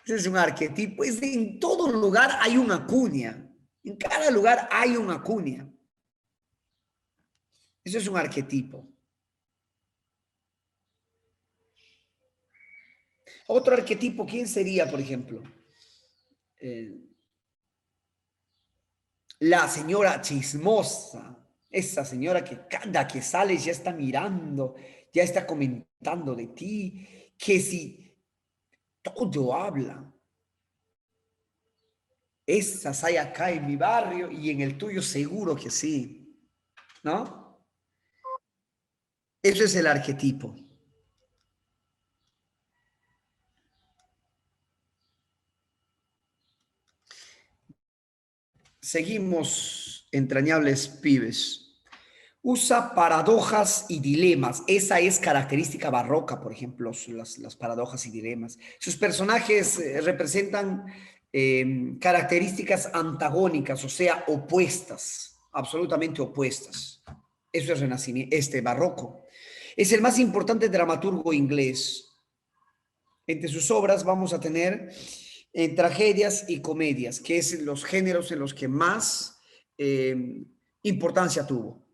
Speaker 1: Ese es un arquetipo. Es de, en todo lugar hay una Acuña. En cada lugar hay una Acuña. Eso es un arquetipo. Otro arquetipo, ¿quién sería, por ejemplo? Eh, la señora chismosa. Esa señora que cada que sales ya está mirando, ya está comentando de ti, que si todo habla. Esas hay acá en mi barrio y en el tuyo seguro que sí, ¿no? Eso es el arquetipo. Seguimos, entrañables pibes. Usa paradojas y dilemas. Esa es característica barroca, por ejemplo, las paradojas y dilemas. Sus personajes representan características antagónicas, o sea, opuestas, absolutamente opuestas. Eso es renacimiento, barroco. Es el más importante dramaturgo inglés. Entre sus obras vamos a tener tragedias y comedias, que es los géneros en los que más importancia tuvo.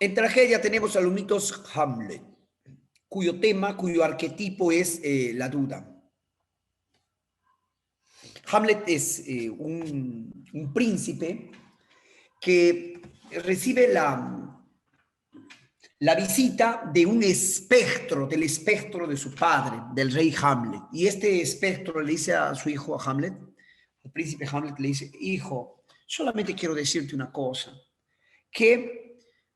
Speaker 1: En tragedia tenemos al mitos Hamlet, cuyo tema, cuyo arquetipo es la duda. Hamlet es un príncipe que recibe la visita de un espectro, del espectro de su padre, del rey Hamlet. Y este espectro le dice a su hijo, a Hamlet, el príncipe Hamlet le dice, hijo, solamente quiero decirte una cosa, que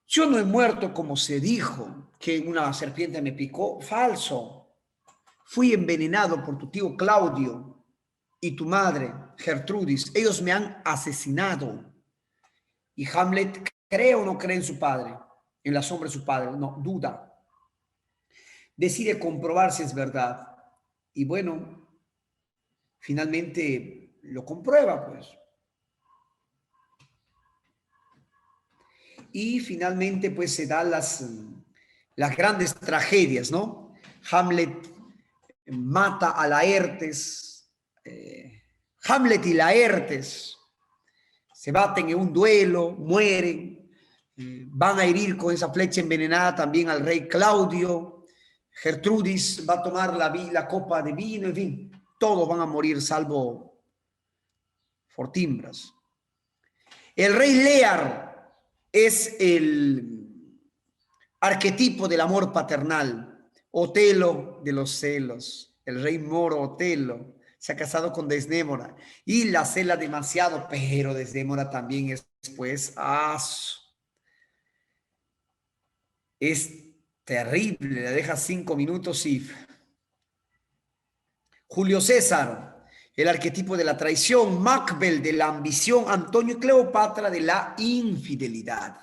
Speaker 1: yo no he muerto como se dijo, que una serpiente me picó, falso. Fui envenenado por tu tío Claudio y tu madre, Gertrudis. Ellos me han asesinado. Y Hamlet cree o no cree en su padre, en la sombra de su padre, no, duda. Decide comprobar si es verdad. Y bueno, finalmente lo comprueba, pues. Y finalmente, pues se dan las grandes tragedias, ¿no? Hamlet mata a Laertes, Hamlet y Laertes se baten en un duelo, mueren, van a herir con esa flecha envenenada también al rey Claudio, Gertrudis va a tomar la copa de vino, en fin, todos van a morir salvo Fortimbras. El rey Lear es el arquetipo del amor paternal, Otelo de los celos, el rey moro Otelo se ha casado con Desdémona y la cela demasiado, pero Desdémona también es pues, es terrible, le deja 5 minutos y Julio César, el arquetipo de la traición, Macbeth de la ambición, Antonio y Cleopatra de la infidelidad.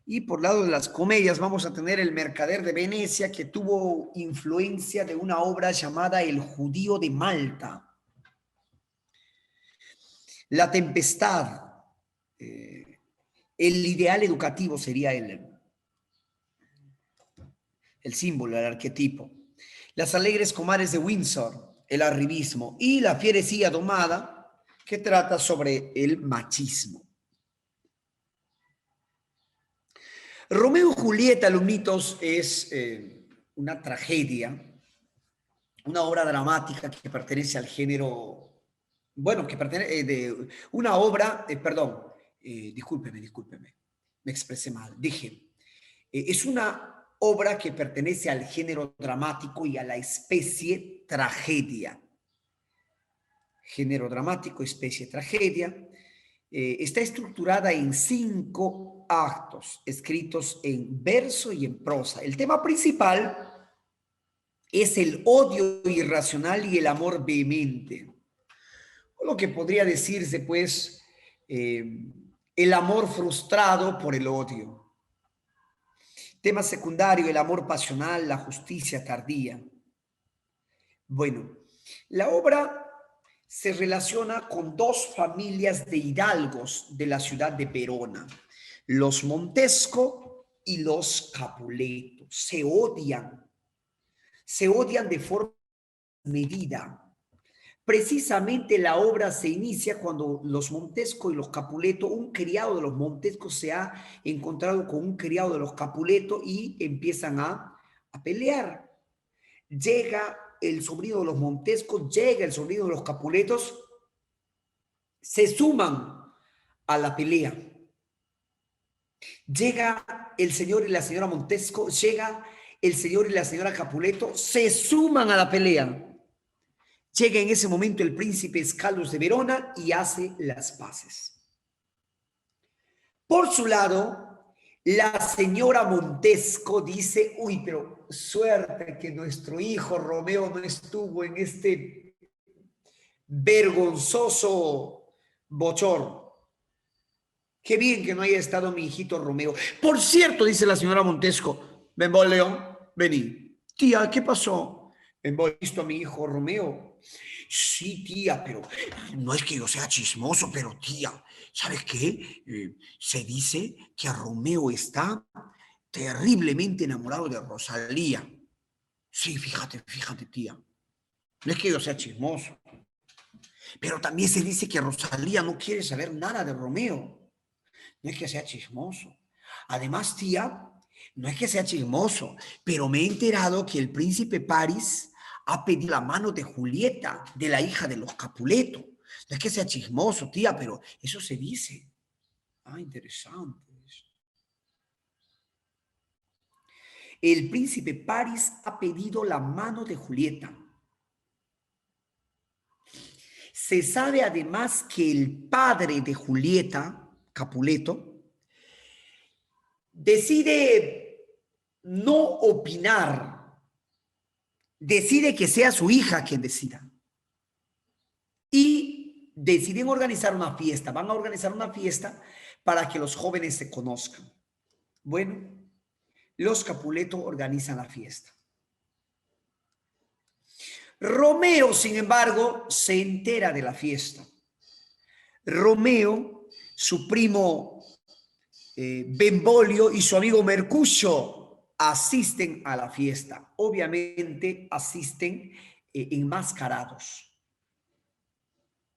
Speaker 1: Y por lado de las comedias vamos a tener El mercader de Venecia, que tuvo influencia de una obra llamada El judío de Malta. La tempestad, el ideal educativo sería el símbolo, el arquetipo. Las alegres comares de Windsor, el arribismo. Y La fierecilla domada, que trata sobre el machismo. Romeo y Julieta, alumnitos, es una tragedia, una obra dramática que pertenece al género, bueno, que pertenece de una obra, perdón, discúlpeme, me expresé mal, dije, es una obra que pertenece al género dramático y a la especie tragedia. Género dramático, especie tragedia. Está estructurada en 5 actos, escritos en verso y en prosa. El tema principal es el odio irracional y el amor vehemente. O lo que podría decirse, pues, el amor frustrado por el odio. Tema secundario, el amor pasional, la justicia tardía. Bueno, la obra se relaciona con 2 familias de hidalgos de la ciudad de Verona, los Montesco y los Capuleto. Se odian de forma medida. Precisamente la obra se inicia cuando los Montesco y los Capuleto, un criado de los Montesco se ha encontrado con un criado de los Capuleto y empiezan a pelear. Llega el sobrino de los Montesco, llega el sobrino de los Capuletos, se suman a la pelea. Llega el señor y la señora Montesco, llega el señor y la señora Capuleto, se suman a la pelea. Llega en ese momento el príncipe Escalus de Verona y hace las paces. Por su lado, la señora Montesco dice, uy, pero suerte que nuestro hijo Romeo no estuvo en este vergonzoso bochorno. Qué bien que no haya estado mi hijito Romeo. Por cierto, dice la señora Montesco, León, vení. Tía, ¿qué pasó? ¿Visto a mi hijo Romeo? Sí, tía, pero no es que yo sea chismoso, pero tía, ¿sabes qué? Se dice que Romeo está terriblemente enamorado de Rosalía. Sí, fíjate, tía. No es que yo sea chismoso, pero también se dice que Rosalía no quiere saber nada de Romeo. No es que sea chismoso. Además, tía, no es que sea chismoso, pero me he enterado que el príncipe París ha pedido la mano de Julieta, de la hija de los Capuleto. No es que sea chismoso, tía, pero eso se dice. Ah, interesante. El príncipe París ha pedido la mano de Julieta. Se sabe además que el padre de Julieta, Capuleto, decide no opinar, decide que sea su hija quien decida. Y deciden organizar una fiesta, van a organizar una fiesta para que los jóvenes se conozcan. Bueno, los Capuleto organizan la fiesta. Romeo, sin embargo, se entera de la fiesta. Romeo, su primo Benvolio y su amigo Mercucio asisten a la fiesta. Obviamente asisten enmascarados.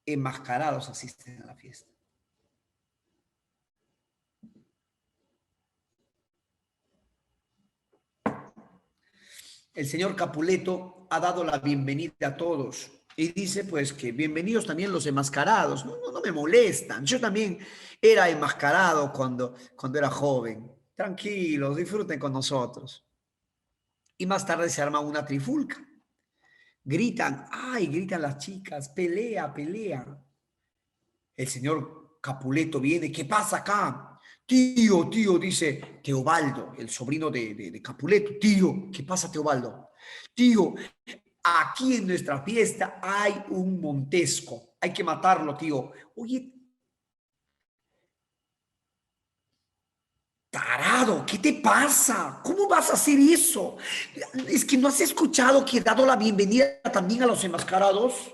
Speaker 1: Enmascarados asisten a la fiesta. El señor Capuleto ha dado la bienvenida a todos y dice pues que bienvenidos también los enmascarados. No me molestan. Yo también era enmascarado cuando era joven. Tranquilos, disfruten con nosotros. Y más tarde se arma una trifulca. Gritan, ¡ay! Gritan las chicas, pelea, pelea. El señor Capuleto viene, ¿qué pasa acá? Tío, dice Teobaldo, el sobrino de Capuleto. Tío, ¿qué pasa, Teobaldo? Tío, aquí en nuestra fiesta hay un Montesco. Hay que matarlo, tío. Oye, tarado, ¿qué te pasa? ¿Cómo vas a hacer eso? Es que no has escuchado que he dado la bienvenida también a los enmascarados.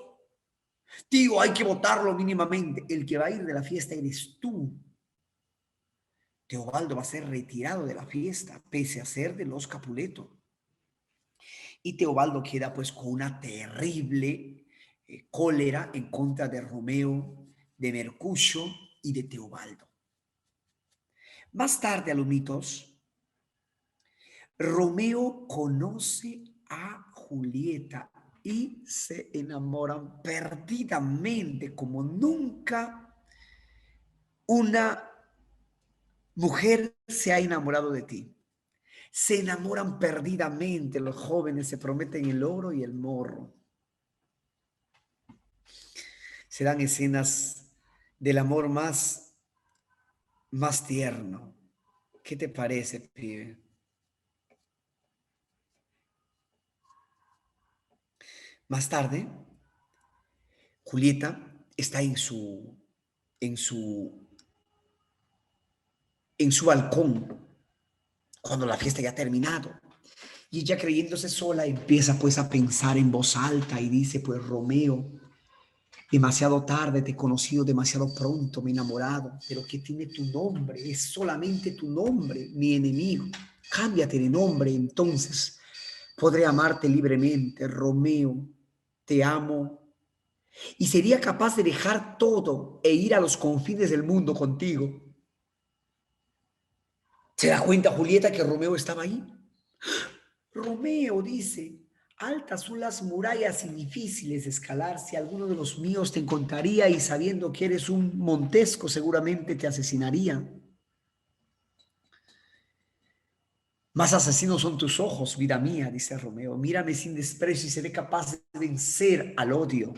Speaker 1: Tío, hay que votarlo mínimamente. El que va a ir de la fiesta eres tú. Teobaldo va a ser retirado de la fiesta, pese a ser de los Capuleto. Y Teobaldo queda pues con una terrible cólera en contra de Romeo, de Mercucio y de Teobaldo. Más tarde, alumnitos, Romeo conoce a Julieta y se enamoran perdidamente como nunca una mujer se ha enamorado de ti. Se enamoran perdidamente los jóvenes, se prometen el oro y el morro. Se dan escenas del amor más tierno. ¿Qué te parece, pibe? Más tarde, Julieta está en su balcón cuando la fiesta ya ha terminado. Y ella, creyéndose sola, empieza pues a pensar en voz alta y dice pues: Romeo, demasiado tarde te he conocido, demasiado pronto me he enamorado, pero ¿qué tiene tu nombre? Es solamente tu nombre, mi enemigo. Cámbiate de nombre, entonces podré amarte libremente. Romeo, te amo y sería capaz de dejar todo e ir a los confines del mundo contigo. ¿Se da cuenta Julieta que Romeo estaba ahí? Romeo dice: Altas son las murallas y difíciles de escalar. Si alguno de los míos te encontraría y sabiendo que eres un Montesco, seguramente te asesinaría. Más asesinos son tus ojos, vida mía, dice Romeo. Mírame sin desprecio y seré capaz de vencer al odio.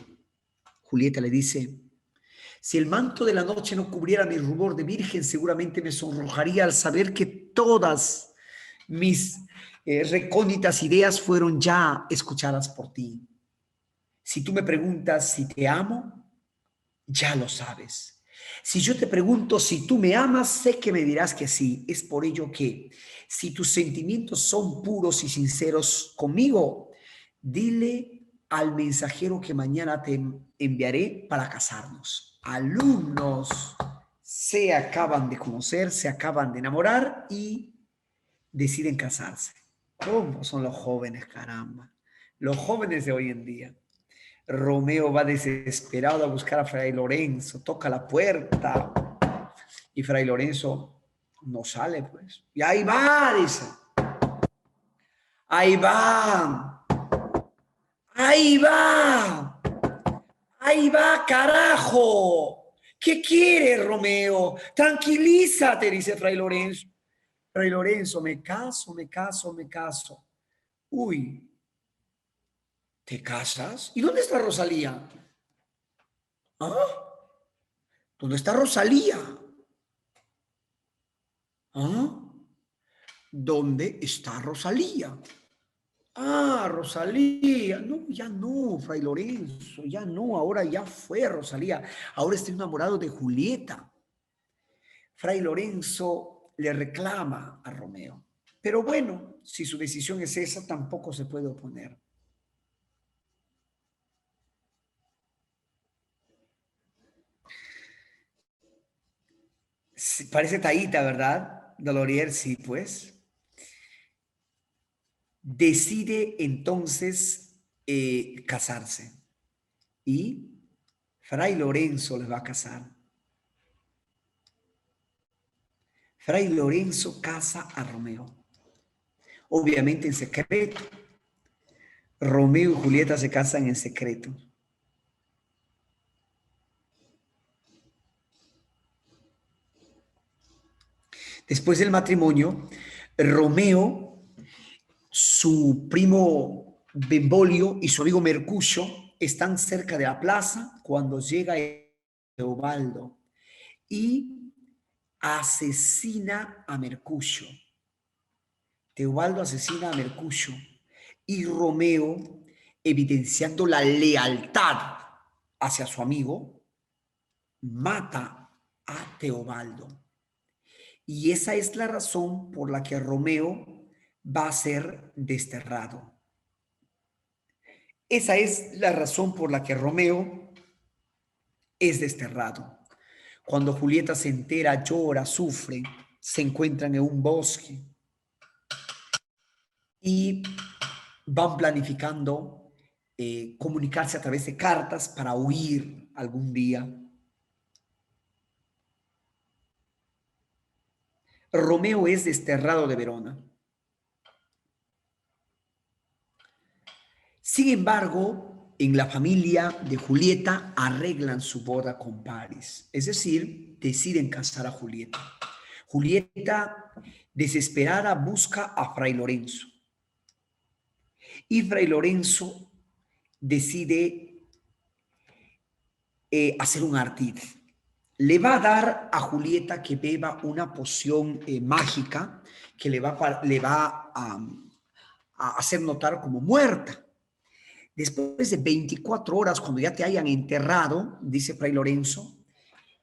Speaker 1: Julieta le dice, si el manto de la noche no cubriera mi rubor de virgen, seguramente me sonrojaría al saber que todas mis recónditas ideas fueron ya escuchadas por ti. Si tú me preguntas si te amo, ya lo sabes. Si yo te pregunto si tú me amas, sé que me dirás que sí. Es por ello que, si tus sentimientos son puros y sinceros conmigo, dile al mensajero que mañana te enviaré para casarnos. Alumnos se acaban de conocer, se acaban de enamorar y deciden casarse. ¿Cómo son los jóvenes, caramba? Los jóvenes de hoy en día. Romeo va desesperado a buscar a Fray Lorenzo, toca la puerta y Fray Lorenzo no sale, pues. Y ahí va, dice. Ahí va. Ahí va. Ahí va, carajo. ¿Qué quiere, Romeo? Tranquilízate, dice Fray Lorenzo. Fray Lorenzo, me caso, me caso, me caso. Uy, ¿te casas? ¿Y dónde está Rosalía? ¿Ah? ¿Dónde está Rosalía? ¿Ah? ¿Dónde está Rosalía? Ah, Rosalía. No, ya no, Fray Lorenzo, ya no, ahora ya fue Rosalía. Ahora estoy enamorado de Julieta. Fray Lorenzo le reclama a Romeo. Pero bueno, si su decisión es esa, tampoco se puede oponer. Sí, parece taíta, ¿verdad? Dolorier, sí, pues. Decide entonces casarse. Y Fray Lorenzo les va a casar. Fray Lorenzo casa a Romeo. Obviamente en secreto. Romeo y Julieta se casan en secreto. Después del matrimonio, Romeo, su primo Benvolio y su amigo Mercucio están cerca de la plaza cuando llega Teobaldo y asesina a Mercucio. Teobaldo asesina a Mercucio y Romeo, evidenciando la lealtad hacia su amigo, mata a Teobaldo. Y esa es la razón por la que Romeo va a ser desterrado. Esa es la razón por la que Romeo es desterrado. Cuando Julieta se entera, llora, sufre, se encuentran en un bosque y van planificando comunicarse a través de cartas para huir algún día. Romeo es desterrado de Verona. Sin embargo, en la familia de Julieta arreglan su boda con Paris, es decir, deciden casar a Julieta. Julieta, desesperada, busca a Fray Lorenzo. Y Fray Lorenzo decide hacer un ardid. Le va a dar a Julieta que beba una poción mágica que le va a hacer notar como muerta. Después de 24 horas, cuando ya te hayan enterrado, dice Fray Lorenzo,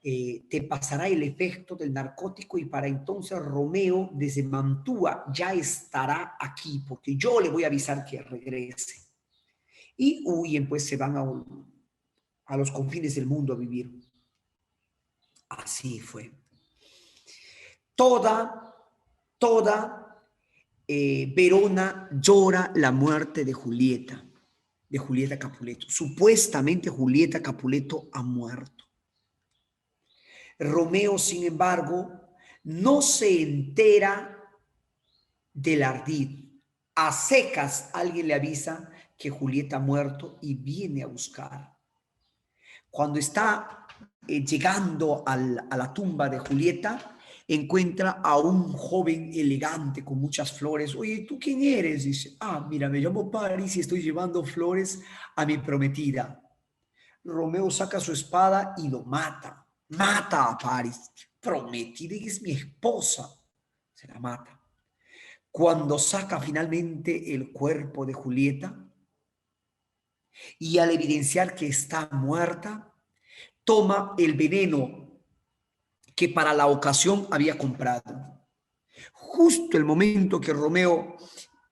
Speaker 1: te pasará el efecto del narcótico y para entonces Romeo desde Mantua ya estará aquí, porque yo le voy a avisar que regrese. Y huyen, pues se van a los confines del mundo a vivir. Así fue. Toda Verona llora la muerte de Julieta Capuleto. Supuestamente Julieta Capuleto ha muerto. Romeo, sin embargo, no se entera del ardid. A secas alguien le avisa que Julieta ha muerto y viene a buscar. Cuando está llegando a la tumba de Julieta, encuentra a un joven elegante con muchas flores. Oye, ¿tú quién eres? Dice, ah, mira, me llamo Paris y estoy llevando flores a mi prometida. Romeo saca su espada y lo mata. Mata a Paris. Prometida es mi esposa. Se la mata. Cuando saca finalmente el cuerpo de Julieta y al evidenciar que está muerta, toma el veneno que para la ocasión había comprado. Justo el momento que Romeo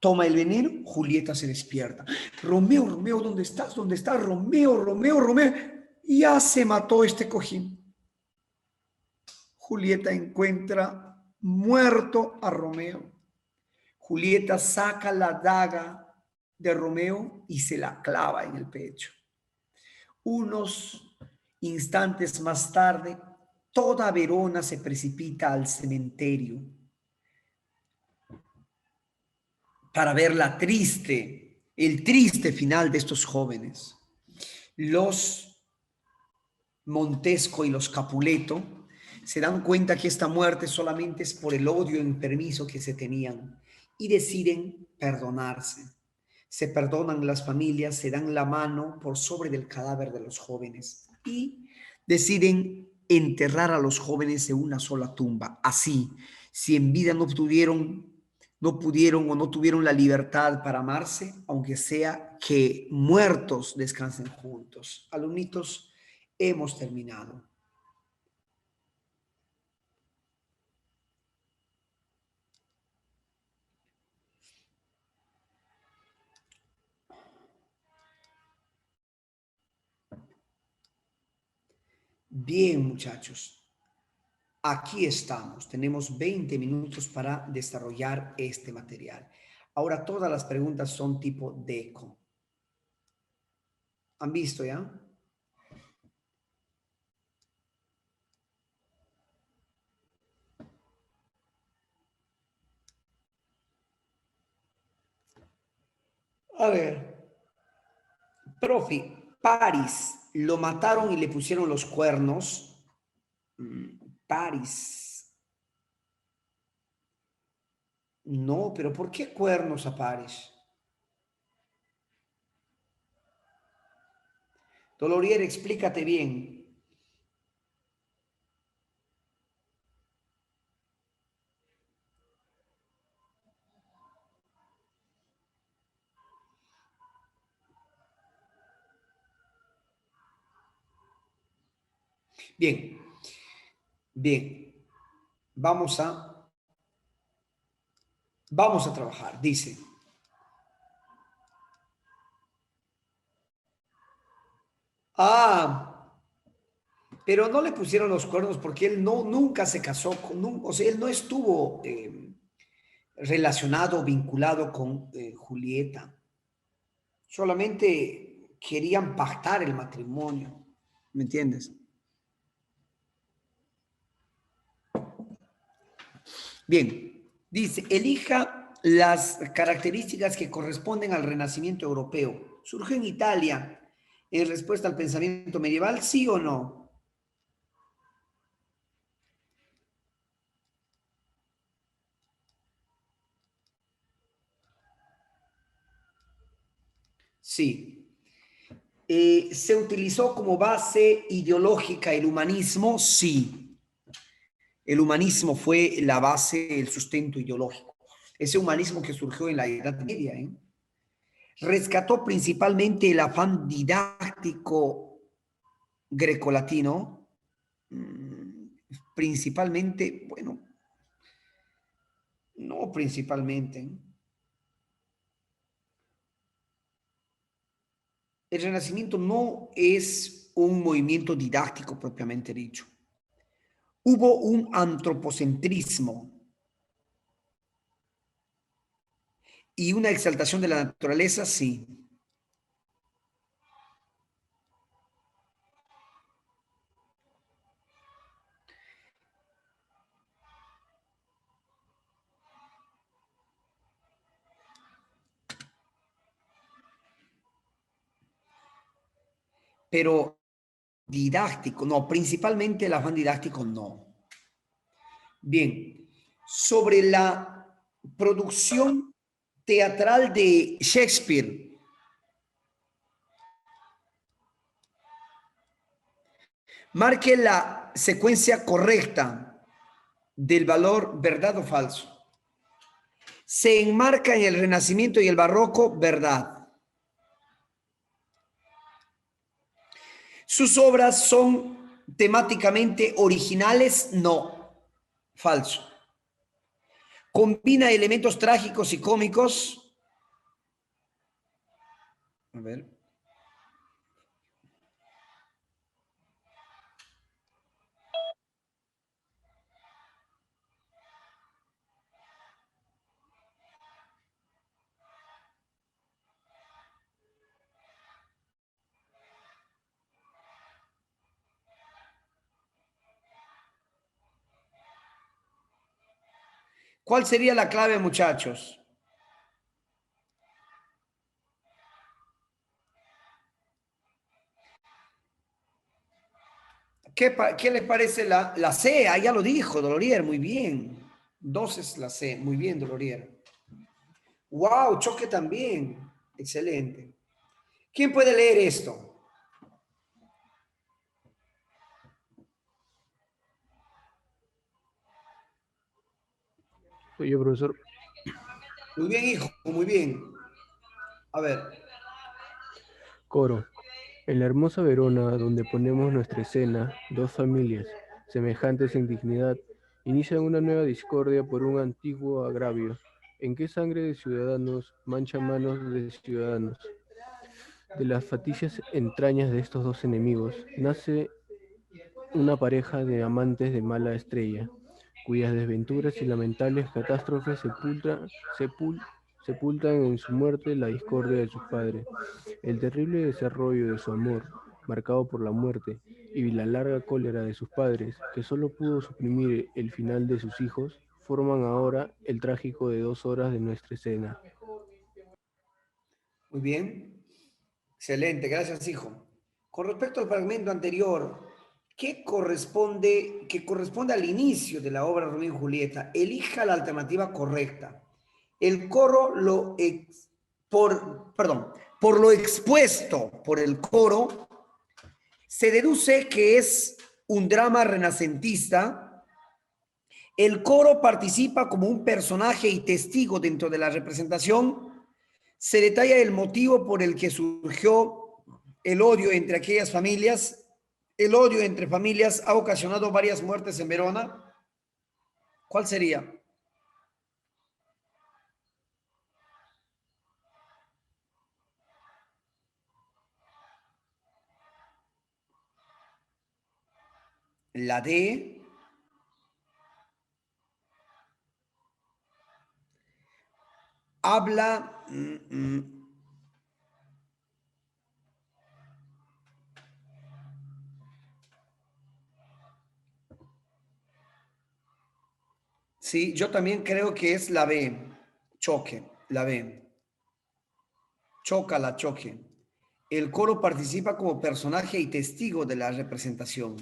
Speaker 1: toma el veneno, Julieta se despierta. Romeo, Romeo, ¿dónde estás? ¿Dónde estás? Romeo, Romeo, Romeo. Ya se mató este cojín. Julieta encuentra muerto a Romeo. Julieta saca la daga de Romeo y se la clava en el pecho. Unos instantes más tarde, toda Verona se precipita al cementerio para ver el triste final de estos jóvenes. Los Montesco y los Capuleto se dan cuenta que esta muerte solamente es por el odio enfermizo que se tenían y deciden perdonarse. Se perdonan las familias, se dan la mano por sobre del cadáver de los jóvenes y deciden enterrar a los jóvenes en una sola tumba. Así, si en vida no pudieron o no tuvieron la libertad para amarse, aunque sea que muertos descansen juntos. Alumnitos, hemos terminado. Bien, muchachos, aquí estamos. Tenemos 20 minutos para desarrollar este material. Ahora todas las preguntas son tipo DECO. ¿Han visto ya? A ver, profe, París, lo mataron y le pusieron los cuernos. París. No, pero ¿por qué cuernos a París? Dolorier, explícate bien. Bien, bien. Vamos a trabajar. Dice, ah, pero no le pusieron los cuernos porque él nunca se casó o sea, él no estuvo relacionado, vinculado con Julieta. Solamente querían pactar el matrimonio. ¿Me entiendes? Bien, dice, elija las características que corresponden al Renacimiento europeo. ¿Surgió en Italia en respuesta al pensamiento medieval, sí o no? Sí. ¿Se utilizó como base ideológica el humanismo? Sí. El humanismo fue la base, el sustento ideológico. Ese humanismo que surgió en la Edad Media, ¿eh? Rescató principalmente el afán didáctico grecolatino, principalmente, bueno, no principalmente. El Renacimiento no es un movimiento didáctico propiamente dicho. Hubo un antropocentrismo y una exaltación de la naturaleza, sí. pero didáctico, no, principalmente el afán didáctico no. Bien, sobre la producción teatral de Shakespeare, marque la secuencia correcta del valor verdad o falso. Se enmarca en el Renacimiento y el Barroco, verdad. Sus obras son temáticamente originales, no, falso. Combina elementos trágicos y cómicos. A ver. ¿Cuál sería la clave, muchachos? ¿Qué les parece la C? Ah, ya lo dijo, Dolorier, muy bien. Dos es la C, muy bien, Dolorier. Wow, choque también. Excelente. ¿Quién puede leer esto?
Speaker 2: Soy yo, profesor.
Speaker 1: Muy bien, hijo, muy bien. A ver.
Speaker 2: Coro. En la hermosa Verona, donde ponemos nuestra escena, dos familias, semejantes en dignidad, inician una nueva discordia por un antiguo agravio. ¿En qué sangre de ciudadanos mancha manos de ciudadanos? De las faticias entrañas de estos dos enemigos nace una pareja de amantes de mala estrella, cuyas desventuras y lamentables catástrofes sepultan en su muerte la discordia de sus padres. El terrible desarrollo de su amor, marcado por la muerte, y la larga cólera de sus padres, que solo pudo suprimir el final de sus hijos, forman ahora el trágico de 2 horas de nuestra escena.
Speaker 1: Muy bien. Excelente, gracias, hijo. Con respecto al fragmento anterior, que corresponde al inicio de la obra Romeo y Julieta, elija la alternativa correcta. El coro por lo expuesto por el coro, se deduce que es un drama renacentista. El coro participa como un personaje y testigo dentro de la representación. Se detalla el motivo por el que surgió el odio entre aquellas familias. El odio entre familias ha ocasionado varias muertes en Verona. ¿Cuál sería? La D. Habla. Sí, yo también creo que es la B. Choque, la B. Choca, la choque. El coro participa como personaje y testigo de la representación.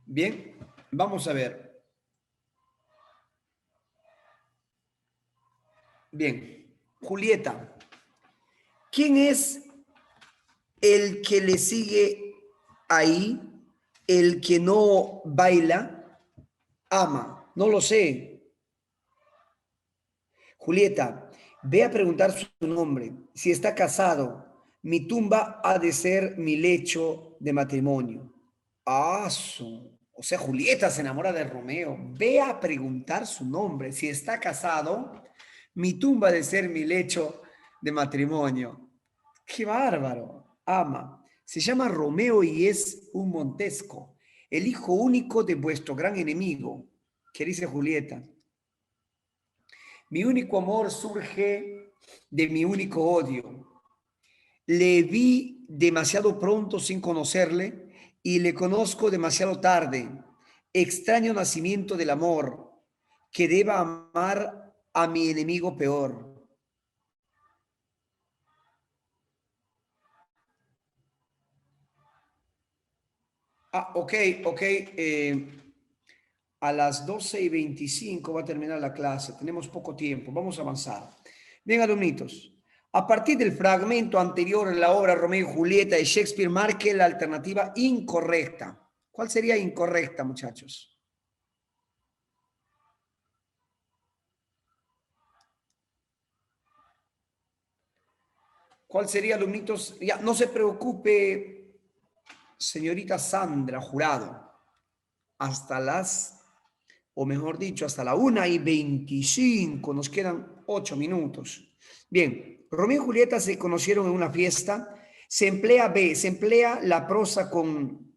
Speaker 1: Bien, vamos a ver. Bien, Julieta, ¿quién es el que le sigue ahí? El que no baila, ama. No lo sé. Julieta, ve a preguntar su nombre. Si está casado, mi tumba ha de ser mi lecho de matrimonio. Ah, o sea, Julieta se enamora de Romeo. Ve a preguntar su nombre. Si está casado, mi tumba ha de ser mi lecho de matrimonio. Qué bárbaro. Ama. Se llama Romeo y es un Montesco, el hijo único de vuestro gran enemigo. ¿Qué dice Julieta? Mi único amor surge de mi único odio. Le vi demasiado pronto sin conocerle y le conozco demasiado tarde. Extraño nacimiento del amor, que deba amar a mi enemigo peor. Ok, ok. A las 12:25 va a terminar la clase. Tenemos poco tiempo. Vamos a avanzar. Bien, alumnitos. A partir del fragmento anterior en la obra Romeo y Julieta de Shakespeare, marque la alternativa incorrecta. ¿Cuál sería incorrecta, muchachos? ¿Cuál sería, alumnitos? Ya, no se preocupe, señorita Sandra Jurado. Hasta las, o mejor dicho, hasta la 1:25. Nos quedan 8 minutos. Bien, Romeo y Julieta se conocieron en una fiesta. Se emplea la prosa con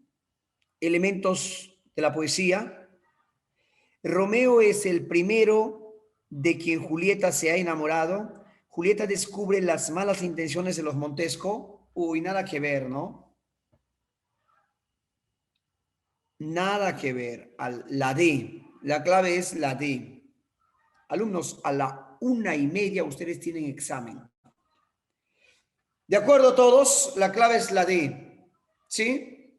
Speaker 1: elementos de la poesía. Romeo es el primero de quien Julieta se ha enamorado. Julieta descubre las malas intenciones de los Montesco. Uy, nada que ver, ¿no? Nada que ver. La D. La clave es la D. Alumnos, a la 1:30 ustedes tienen examen. ¿De acuerdo todos? La clave es la D. ¿Sí?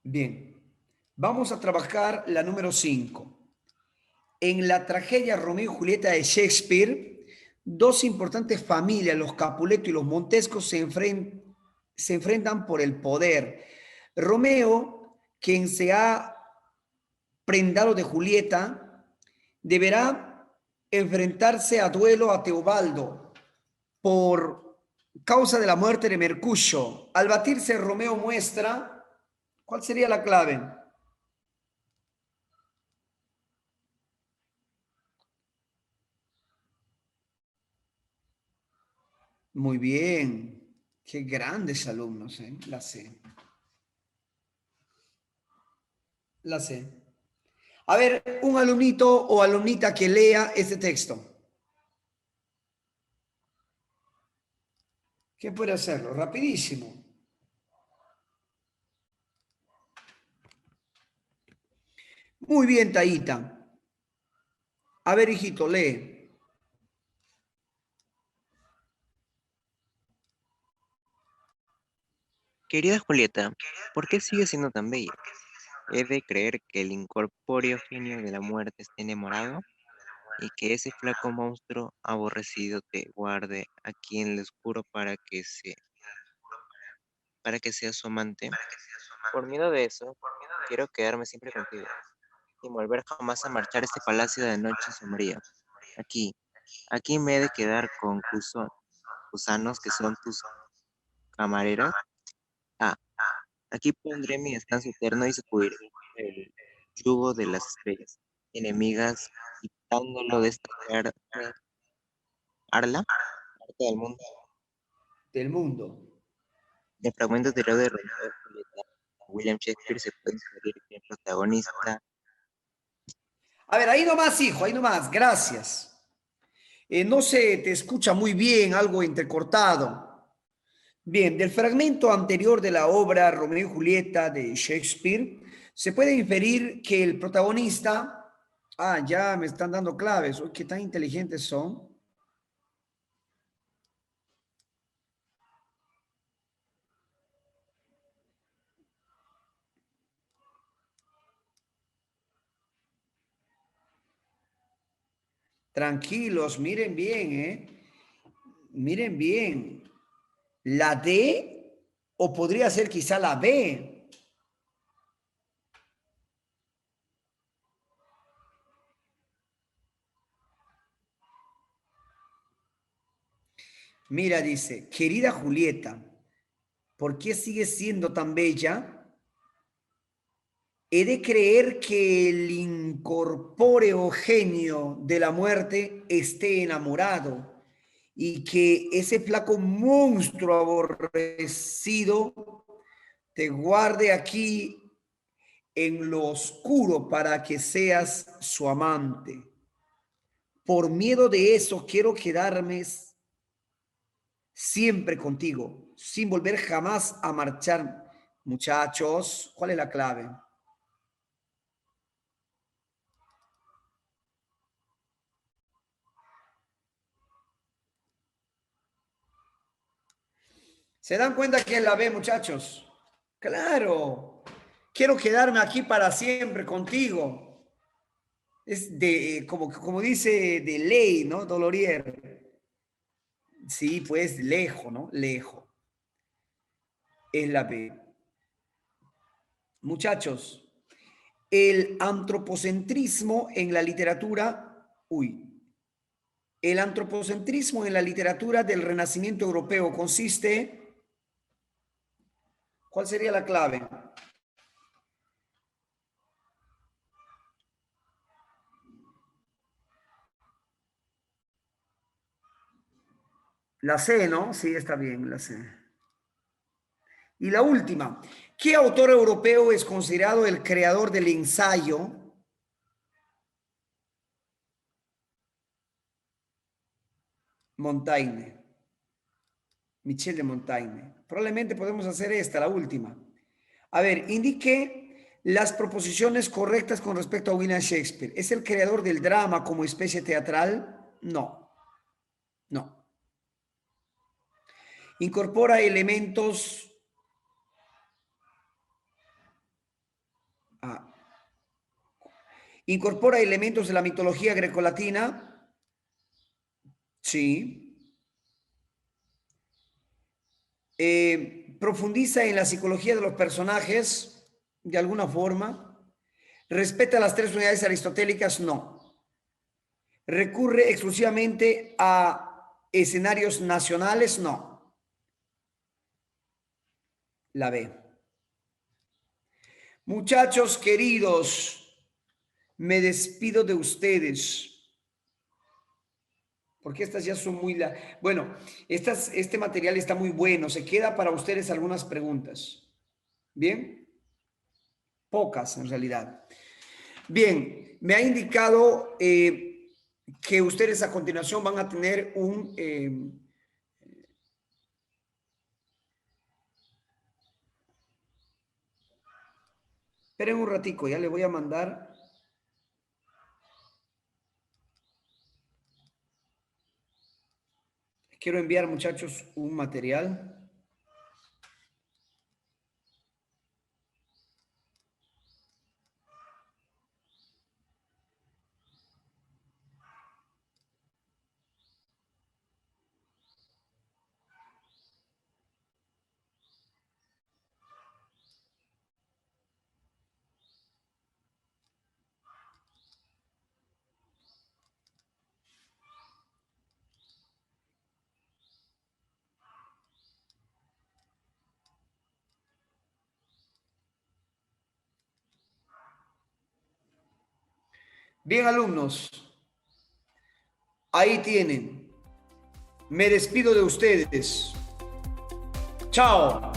Speaker 1: Bien. Vamos a trabajar la número 5. En la tragedia Romeo y Julieta de Shakespeare, dos importantes familias, los Capuleto y los Montesco, se enfrentan por el poder. Romeo, quien se ha prendado de Julieta, deberá enfrentarse a duelo a Teobaldo por causa de la muerte de Mercucio. Al batirse, Romeo muestra, ¿cuál sería la clave? Muy bien. Qué grandes alumnos, ¿eh? La sé. La sé. A ver, un alumnito o alumnita que lea este texto. ¿Quién puede hacerlo? Rapidísimo. Muy bien, Taíta. A ver, hijito, lee.
Speaker 3: Querida Julieta, ¿por qué sigues siendo tan bella? ¿He de creer que el incorpóreo genio de la muerte esté enamorado y que ese flaco monstruo aborrecido te guarde aquí en el oscuro para que sea su amante? Por miedo de eso, quiero quedarme siempre contigo, sin volver jamás a marchar a este palacio de noche sombría. Aquí, aquí me he de quedar con gusanos que son tus camareras. Ah, aquí pondré mi descanso eterno y sacudiré el yugo de las estrellas, enemigas, quitándolo de esta parte del mundo,
Speaker 1: Del mundo.
Speaker 3: de fragmentos de Romeo y Julieta. William Shakespeare se puede inferir que el protagonista.
Speaker 1: A ver, ahí nomás, hijo, ahí nomás. Gracias. No se te escucha muy bien, algo entrecortado. Bien, del fragmento anterior de la obra Romeo y Julieta de Shakespeare, se puede inferir que el protagonista... Ah, ya me están dando claves. Uy, qué tan inteligentes son. Tranquilos, miren bien, ¿eh? Miren bien. La D o podría ser quizá la B. Mira, dice, querida Julieta, ¿por qué sigues siendo tan bella? He de creer que el incorpóreo genio de la muerte esté enamorado y que ese flaco monstruo aborrecido te guarde aquí en lo oscuro para que seas su amante. Por miedo de eso quiero quedarme siempre contigo, sin volver jamás a marchar. Muchachos, ¿cuál es la clave? ¿Se dan cuenta que es la B, muchachos? Claro. Quiero quedarme aquí para siempre contigo. Es de, como dice, de ley, ¿no? Dolorier. Sí, pues lejos, ¿no? Lejos. Es la B. Muchachos, el antropocentrismo en la literatura, el antropocentrismo en la literatura del Renacimiento europeo consiste, ¿cuál sería la clave? La C, ¿no? Sí, está bien, la C. Y la última, ¿qué autor europeo es considerado el creador del ensayo? Montaigne. Michel de Montaigne. Probablemente podemos hacer esta, la última. A ver, indique las proposiciones correctas con respecto a William Shakespeare. ¿Es el creador del drama como especie teatral? No. No. Incorpora elementos... ¿Incorpora elementos de la mitología grecolatina? Sí. Profundiza en la psicología de los personajes de alguna forma. ¿Respeta las tres unidades aristotélicas? No. ¿Recurre exclusivamente a escenarios nacionales? No. La B. Muchachos queridos, me despido de ustedes. Porque estas ya son muy... Bueno, este material está muy bueno. Se queda para ustedes algunas preguntas. ¿Bien? Pocas en realidad. Bien, me ha indicado que ustedes a continuación van a tener un... esperen un ratico, ya le voy a mandar... Quiero enviar, muchachos, un material. Bien, alumnos, ahí tienen. Me despido de ustedes. Chao.